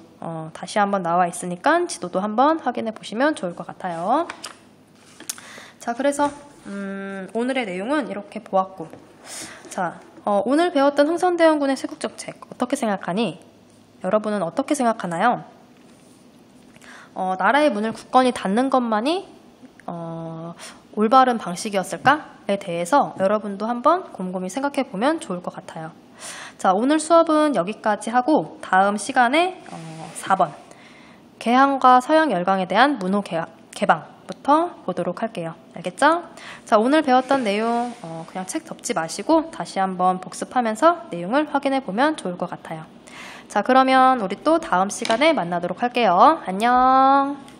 다시 한번 나와 있으니까 지도도 한번 확인해 보시면 좋을 것 같아요. 자, 그래서 오늘의 내용은 이렇게 보았고, 자, 오늘 배웠던 흥선대원군의 쇄국정책 어떻게 생각하니? 여러분은 어떻게 생각하나요? 나라의 문을 굳건히 닫는 것만이 올바른 방식이었을까에 대해서 여러분도 한번 곰곰이 생각해 보면 좋을 것 같아요. 자, 오늘 수업은 여기까지 하고 다음 시간에 4번 개항과 서양 열강에 대한 문호 개방부터 보도록 할게요. 알겠죠? 자, 오늘 배웠던 내용 그냥 책 덮지 마시고 다시 한번 복습하면서 내용을 확인해 보면 좋을 것 같아요. 자, 그러면 우리 또 다음 시간에 만나도록 할게요. 안녕.